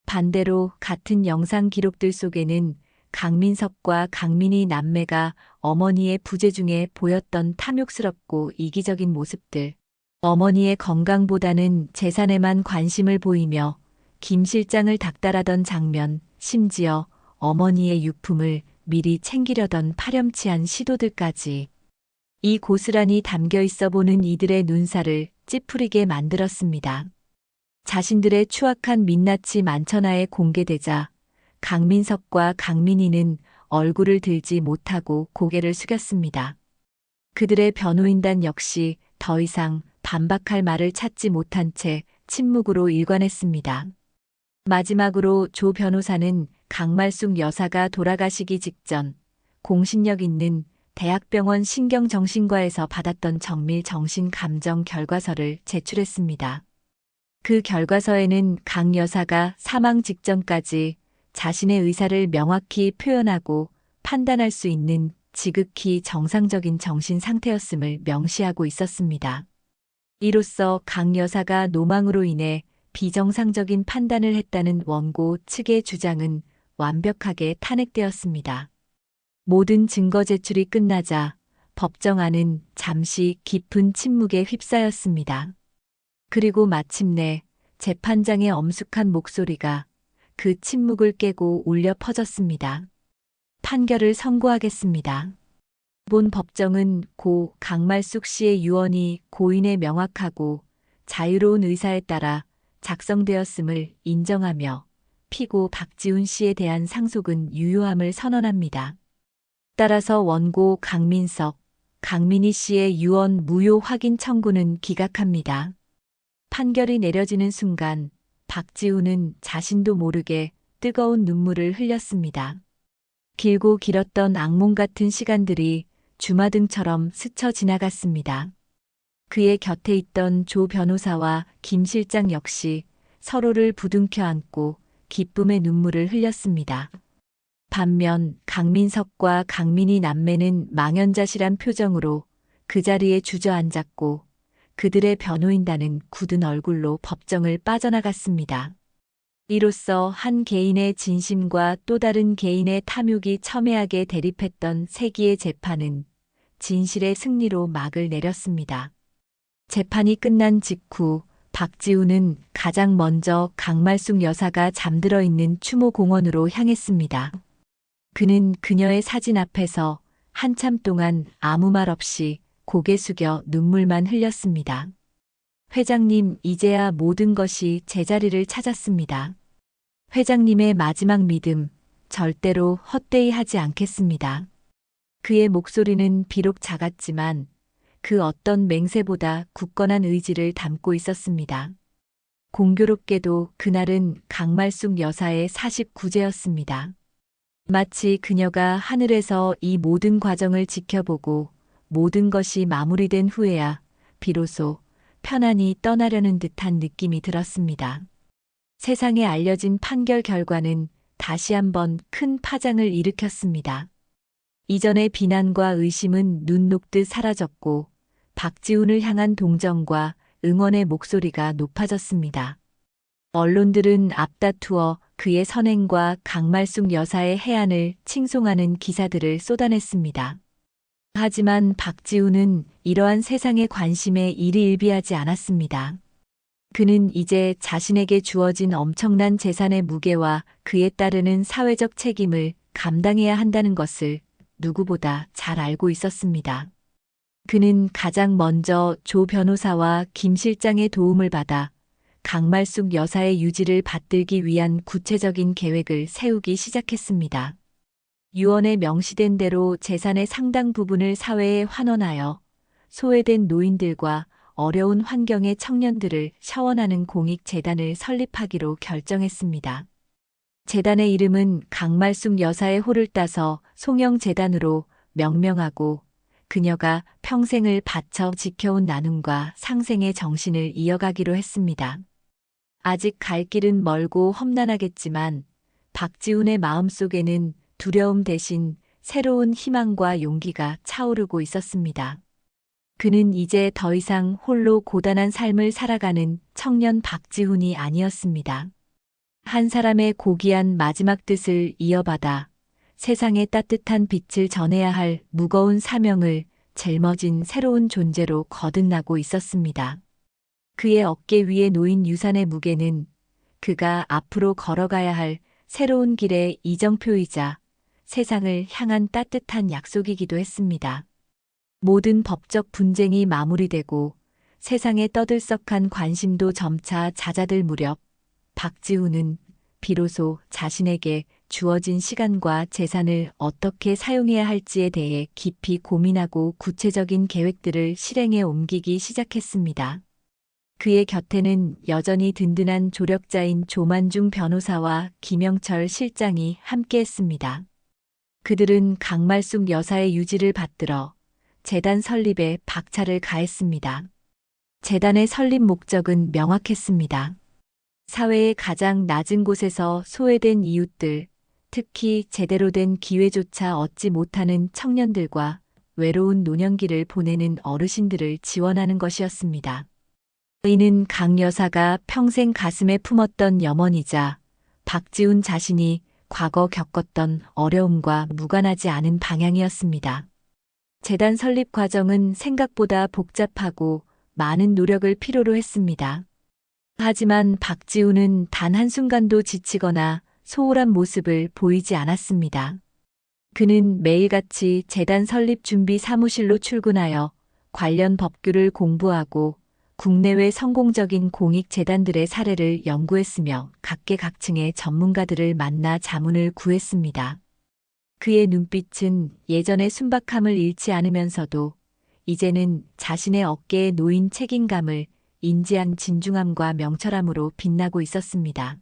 반대로 같은 영상 기록들 속에는 강민석과 강민희 남매가 어머니의 부재 중에 보였던 탐욕스럽고 이기적인 모습들, 어머니의 건강보다는 재산에만 관심을 보이며 김 실장을 닥달하던 장면, 심지어 어머니의 유품을 미리 챙기려던 파렴치한 시도들까지 이 고스란히 담겨 있어 보는 이들의 눈살을 찌푸리게 만들었습니다. 자신들의 추악한 민낯이 만천하에 공개되자 강민석과 강민희는 얼굴을 들지 못하고 고개를 숙였습니다. 그들의 변호인단 역시 더 이상 반박할 말을 찾지 못한 채 침묵으로 일관했습니다. 마지막으로 조 변호사는 강말숙 여사가 돌아가시기 직전 공신력 있는 대학병원 신경정신과에서 받았던 정밀 정신감정 결과서를 제출했습니다. 그 결과서에는 강 여사가 사망 직전까지 자신의 의사를 명확히 표현하고 판단할 수 있는 지극히 정상적인 정신 상태였음을 명시하고 있었습니다. 이로써 강 여사가 노망으로 인해 비정상적인 판단을 했다는 원고 측의 주장은 완벽하게 탄핵되었습니다. 모든 증거 제출이 끝나자 법정 안은 잠시 깊은 침묵에 휩싸였습니다. 그리고 마침내 재판장의 엄숙한 목소리가 그 침묵을 깨고 울려 퍼졌습니다. 판결을 선고하겠습니다. 본 법정은 고 강말숙 씨의 유언이 고인의 명확하고 자유로운 의사에 따라 작성되었음을 인정하며 피고 박지훈 씨에 대한 상속은 유효함을 선언합니다. 따라서 원고 강민석, 강민희 씨의 유언 무효 확인 청구는 기각합니다. 판결이 내려지는 순간 박지훈은 자신도 모르게 뜨거운 눈물을 흘렸습니다. 길고 길었던 악몽 같은 시간들이 주마등처럼 스쳐 지나갔습니다. 그의 곁에 있던 조 변호사와 김 실장 역시 서로를 부둥켜 안고 기쁨의 눈물을 흘렸습니다. 반면 강민석과 강민희 남매는 망연자실한 표정으로 그 자리에 주저앉았고 그들의 변호인단은 굳은 얼굴로 법정을 빠져나갔습니다. 이로써 한 개인의 진심과 또 다른 개인의 탐욕이 첨예하게 대립했던 세기의 재판은 진실의 승리로 막을 내렸습니다. 재판이 끝난 직후 박지훈은 가장 먼저 강말숙 여사가 잠들어 있는 추모공원으로 향했습니다. 그는 그녀의 사진 앞에서 한참 동안 아무 말 없이 고개 숙여 눈물만 흘렸습니다. 회장님, 이제야 모든 것이 제자리를 찾았습니다. 회장님의 마지막 믿음, 절대로 헛되이 하지 않겠습니다. 그의 목소리는 비록 작았지만 그 어떤 맹세보다 굳건한 의지를 담고 있었습니다. 공교롭게도 그날은 강말숙 여사의 49제였습니다. 마치 그녀가 하늘에서 이 모든 과정을 지켜보고 모든 것이 마무리된 후에야 비로소 편안히 떠나려는 듯한 느낌이 들었습니다. 세상에 알려진 판결 결과는 다시 한번 큰 파장을 일으켰습니다. 이전의 비난과 의심은 눈 녹듯 사라졌고 박지훈을 향한 동정과 응원의 목소리가 높아졌습니다. 언론들은 앞다투어 그의 선행과 강말숙 여사의 해안을 칭송하는 기사들을 쏟아냈습니다. 하지만 박지훈은 이러한 세상의 관심에 일희일비하지 않았습니다. 그는 이제 자신에게 주어진 엄청난 재산의 무게와 그에 따르는 사회적 책임을 감당해야 한다는 것을 누구보다 잘 알고 있었습니다. 그는 가장 먼저 조 변호사와 김 실장의 도움을 받아 강말숙 여사의 유지를 받들기 위한 구체적인 계획을 세우기 시작했습니다. 유언에 명시된 대로 재산의 상당 부분을 사회에 환원하여 소외된 노인들과 어려운 환경의 청년들을 샤원하는 공익재단을 설립하기로 결정했습니다. 재단의 이름은 강말숙 여사의 호를 따서 송영재단으로 명명하고 그녀가 평생을 바쳐 지켜온 나눔과 상생의 정신을 이어가기로 했습니다. 아직 갈 길은 멀고 험난하겠지만 박지훈의 마음속에는 두려움 대신 새로운 희망과 용기가 차오르고 있었습니다. 그는 이제 더 이상 홀로 고단한 삶을 살아가는 청년 박지훈이 아니었습니다. 한 사람의 고귀한 마지막 뜻을 이어받아 세상에 따뜻한 빛을 전해야 할 무거운 사명을 짊어진 새로운 존재로 거듭나고 있었습니다. 그의 어깨 위에 놓인 유산의 무게는 그가 앞으로 걸어가야 할 새로운 길의 이정표이자 세상을 향한 따뜻한 약속이기도 했습니다. 모든 법적 분쟁이 마무리되고 세상에 떠들썩한 관심도 점차 잦아들 무렵 박지훈은 비로소 자신에게 주어진 시간과 재산을 어떻게 사용해야 할지에 대해 깊이 고민하고 구체적인 계획들을 실행에 옮기기 시작했습니다. 그의 곁에는 여전히 든든한 조력자인 조만중 변호사와 김영철 실장이 함께했습니다. 그들은 강말숙 여사의 유지를 받들어 재단 설립에 박차를 가했습니다. 재단의 설립 목적은 명확했습니다. 사회의 가장 낮은 곳에서 소외된 이웃들, 특히 제대로 된 기회조차 얻지 못하는 청년들과 외로운 노년기를 보내는 어르신들을 지원하는 것이었습니다. 이는 강 여사가 평생 가슴에 품었던 염원이자 박지훈 자신이 과거 겪었던 어려움과 무관하지 않은 방향이었습니다. 재단 설립 과정은 생각보다 복잡하고 많은 노력을 필요로 했습니다. 하지만 박지훈은 단 한순간도 지치거나 소홀한 모습을 보이지 않았습니다. 그는 매일같이 재단 설립 준비 사무실로 출근하여 관련 법규를 공부하고 국내외 성공적인 공익재단들의 사례를 연구했으며 각계각층의 전문가들을 만나 자문을 구했습니다. 그의 눈빛은 예전의 순박함을 잃지 않으면서도 이제는 자신의 어깨에 놓인 책임감을 인지한 진중함과 명철함으로 빛나고 있었습니다.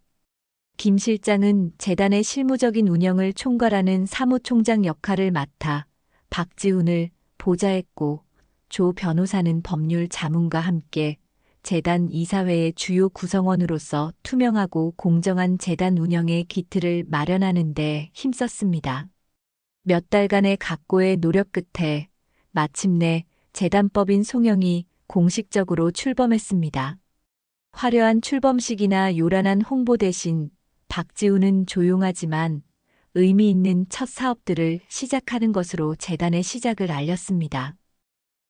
김 실장은 재단의 실무적인 운영을 총괄하는 사무총장 역할을 맡아 박지훈을 보좌했고 조 변호사는 법률 자문과 함께 재단 이사회의 주요 구성원으로서 투명하고 공정한 재단 운영의 기틀을 마련하는 데 힘썼습니다. 몇 달간의 각고의 노력 끝에 마침내 재단법인 송영이 공식적으로 출범했습니다. 화려한 출범식이나 요란한 홍보 대신 박지훈은 조용하지만 의미 있는 첫 사업들을 시작하는 것으로 재단의 시작을 알렸습니다.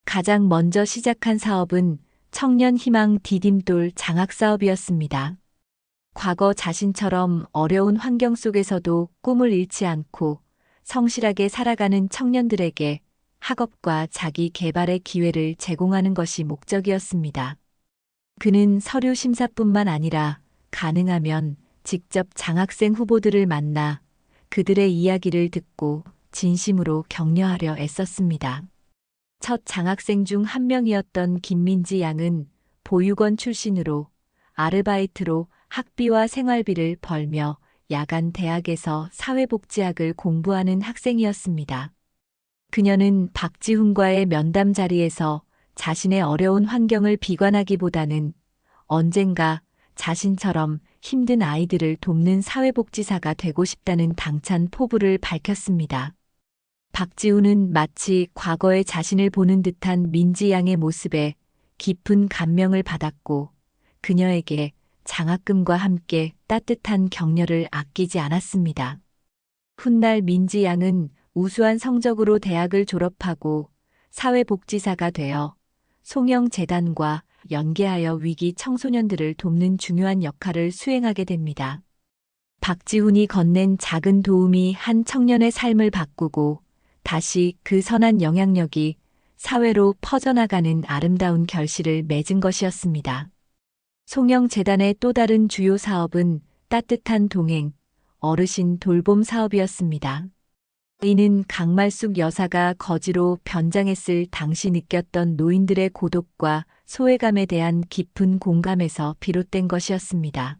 가장 먼저 시작한 사업은 청년희망 디딤돌 장학사업이었습니다. 과거 자신처럼 어려운 환경 속에서도 꿈을 잃지 않고 성실하게 살아가는 청년들에게 학업과 자기 개발의 기회를 제공하는 것이 목적이었습니다. 그는 서류 심사뿐만 아니라 가능하면 직접 장학생 후보들을 만나 그들의 이야기를 듣고 진심으로 격려하려 애썼습니다. 첫 장학생 중 한 명이었던 김민지 양은 보육원 출신으로 아르바이트로 학비와 생활비를 벌며 야간 대학에서 사회복지학을 공부하는 학생이었습니다. 그녀는 박지훈과의 면담 자리에서 자신의 어려운 환경을 비관하기보다는 언젠가 자신처럼 힘든 아이들을 돕는 사회복지사가 되고 싶다는 당찬 포부를 밝혔습니다. 박지훈은 마치 과거의 자신을 보는 듯한 민지 양의 모습에 깊은 감명을 받았고 그녀에게 장학금과 함께 따뜻한 격려를 아끼지 않았습니다. 훗날 민지 양은 우수한 성적으로 대학을 졸업하고 사회복지사가 되어 송영재단과 연계하여 위기 청소년들을 돕는 중요한 역할을 수행하게 됩니다. 박지훈이 건넨 작은 도움이 한 청년의 삶을 바꾸고 다시 그 선한 영향력이 사회로 퍼져나가는 아름다운 결실을 맺은 것이었습니다. 송영재단의 또 다른 주요 사업은 따뜻한 동행, 어르신 돌봄 사업이었습니다. 이는 강말숙 여사가 거지로 변장했을 당시 느꼈던 노인들의 고독과 소외감에 대한 깊은 공감에서 비롯된 것이었습니다.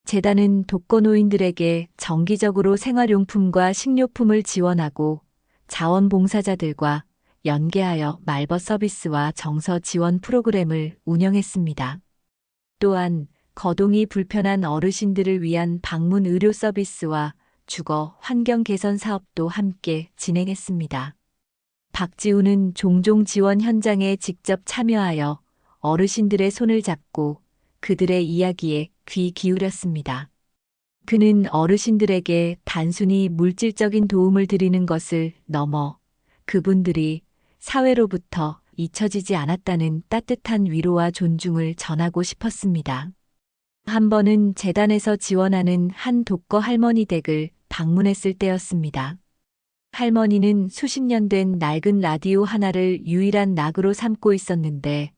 재단은 독거노인들에게 정기적으로 생활용품과 식료품을 지원하고 자원봉사자들과 연계하여 말벗 서비스와 정서 지원 프로그램을 운영했습니다. 또한 거동이 불편한 어르신들을 위한 방문 의료 서비스와 주거 환경 개선 사업도 함께 진행했습니다. 박지훈은 종종 지원 현장에 직접 참여하여 어르신들의 손을 잡고 그들의 이야기에 귀 기울였습니다. 그는 어르신들에게 단순히 물질적인 도움을 드리는 것을 넘어 그분들이 사회로부터 잊혀지지 않았다는 따뜻한 위로와 존중을 전하고 싶었습니다. 한 번은 재단에서 지원하는 한 독거 할머니 댁을 방문했을 때였습니다. 할머니는 수십 년 된 낡은 라디오 하나를 유일한 낙으로 삼고 있었는데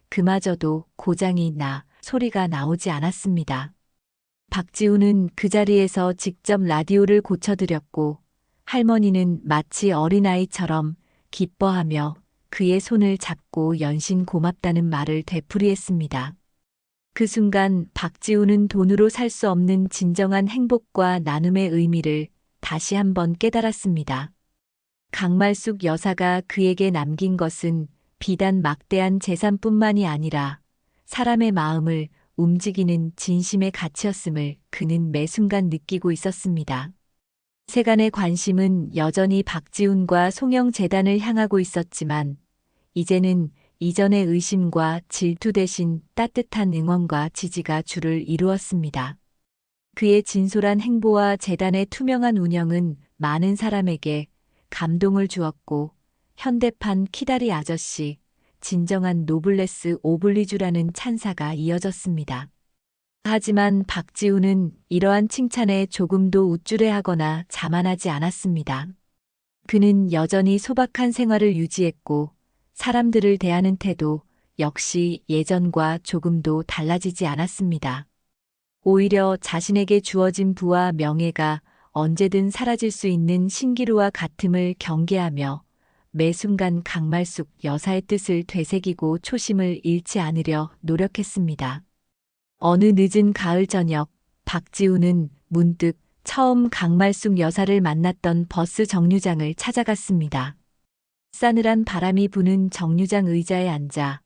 그마저도 고장이 나 소리가 나오지 않았습니다. 박지훈은 그 자리에서 직접 라디오를 고쳐드렸고 할머니는 마치 어린아이처럼 기뻐하며 그의 손을 잡고 연신 고맙다는 말을 되풀이했습니다. 그 순간 박지훈은 돈으로 살 수 없는 진정한 행복과 나눔의 의미를 다시 한번 깨달았습니다. 강말숙 여사가 그에게 남긴 것은 비단 막대한 재산뿐만이 아니라 사람의 마음을 움직이는 진심의 가치였음을 그는 매 순간 느끼고 있었습니다. 세간의 관심은 여전히 박지훈과 송영재단을 향하고 있었지만 이제는 이전의 의심과 질투 대신 따뜻한 응원과 지지가 주를 이루었습니다. 그의 진솔한 행보와 재단의 투명한 운영은 많은 사람에게 감동을 주었고 현대판 키다리 아저씨, 진정한 노블레스 오블리주라는 찬사가 이어졌습니다. 하지만 박지훈은 이러한 칭찬에 조금도 우쭐해하거나 자만하지 않았습니다. 그는 여전히 소박한 생활을 유지했고 사람들을 대하는 태도 역시 예전과 조금도 달라지지 않았습니다. 오히려 자신에게 주어진 부와 명예가 언제든 사라질 수 있는 신기루와 같음을 경계하며 매 순간 강말숙 여사의 뜻을 되새기고 초심을 잃지 않으려 노력했습니다. 어느 늦은 가을 저녁, 박지훈은 문득 처음 강말숙 여사를 만났던 버스 정류장을 찾아갔습니다. 싸늘한 바람이 부는 정류장 의자에 앉아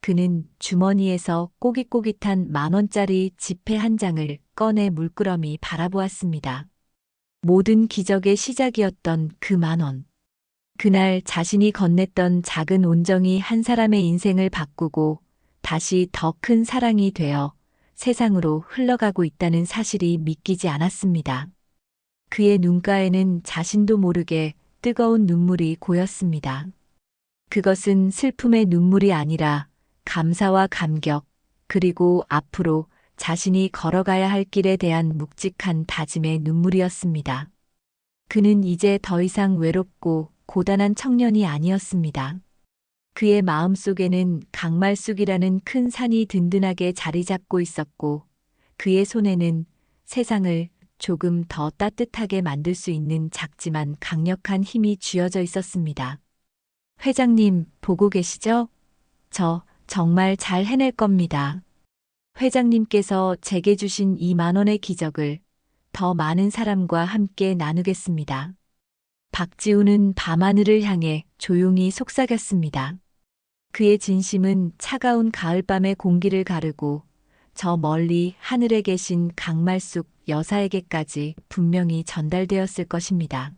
그는 주머니에서 꼬깃꼬깃한 10,000원짜리 지폐 한 장을 꺼내 물끄러미 바라보았습니다. 모든 기적의 시작이었던 그 10,000원. 그날 자신이 건넸던 작은 온정이 한 사람의 인생을 바꾸고 다시 더 큰 사랑이 되어 세상으로 흘러가고 있다는 사실이 믿기지 않았습니다. 그의 눈가에는 자신도 모르게 뜨거운 눈물이 고였습니다. 그것은 슬픔의 눈물이 아니라 감사와 감격, 그리고 앞으로 자신이 걸어가야 할 길에 대한 묵직한 다짐의 눈물이었습니다. 그는 이제 더 이상 외롭고 고단한 청년이 아니었습니다. 그의 마음속에는 강말숙이라는 큰 산이 든든하게 자리 잡고 있었고 그의 손에는 세상을 조금 더 따뜻하게 만들 수 있는 작지만 강력한 힘이 쥐어져 있었습니다. 회장님, 보고 계시죠? 저 정말 잘 해낼 겁니다. 회장님께서 제게 주신 이 10,000원의 기적을 더 많은 사람과 함께 나누겠습니다. 박지훈은 밤하늘을 향해 조용히 속삭였습니다. 그의 진심은 차가운 가을밤의 공기를 가르고 저 멀리 하늘에 계신 강말숙 여사에게까지 분명히 전달되었을 것입니다.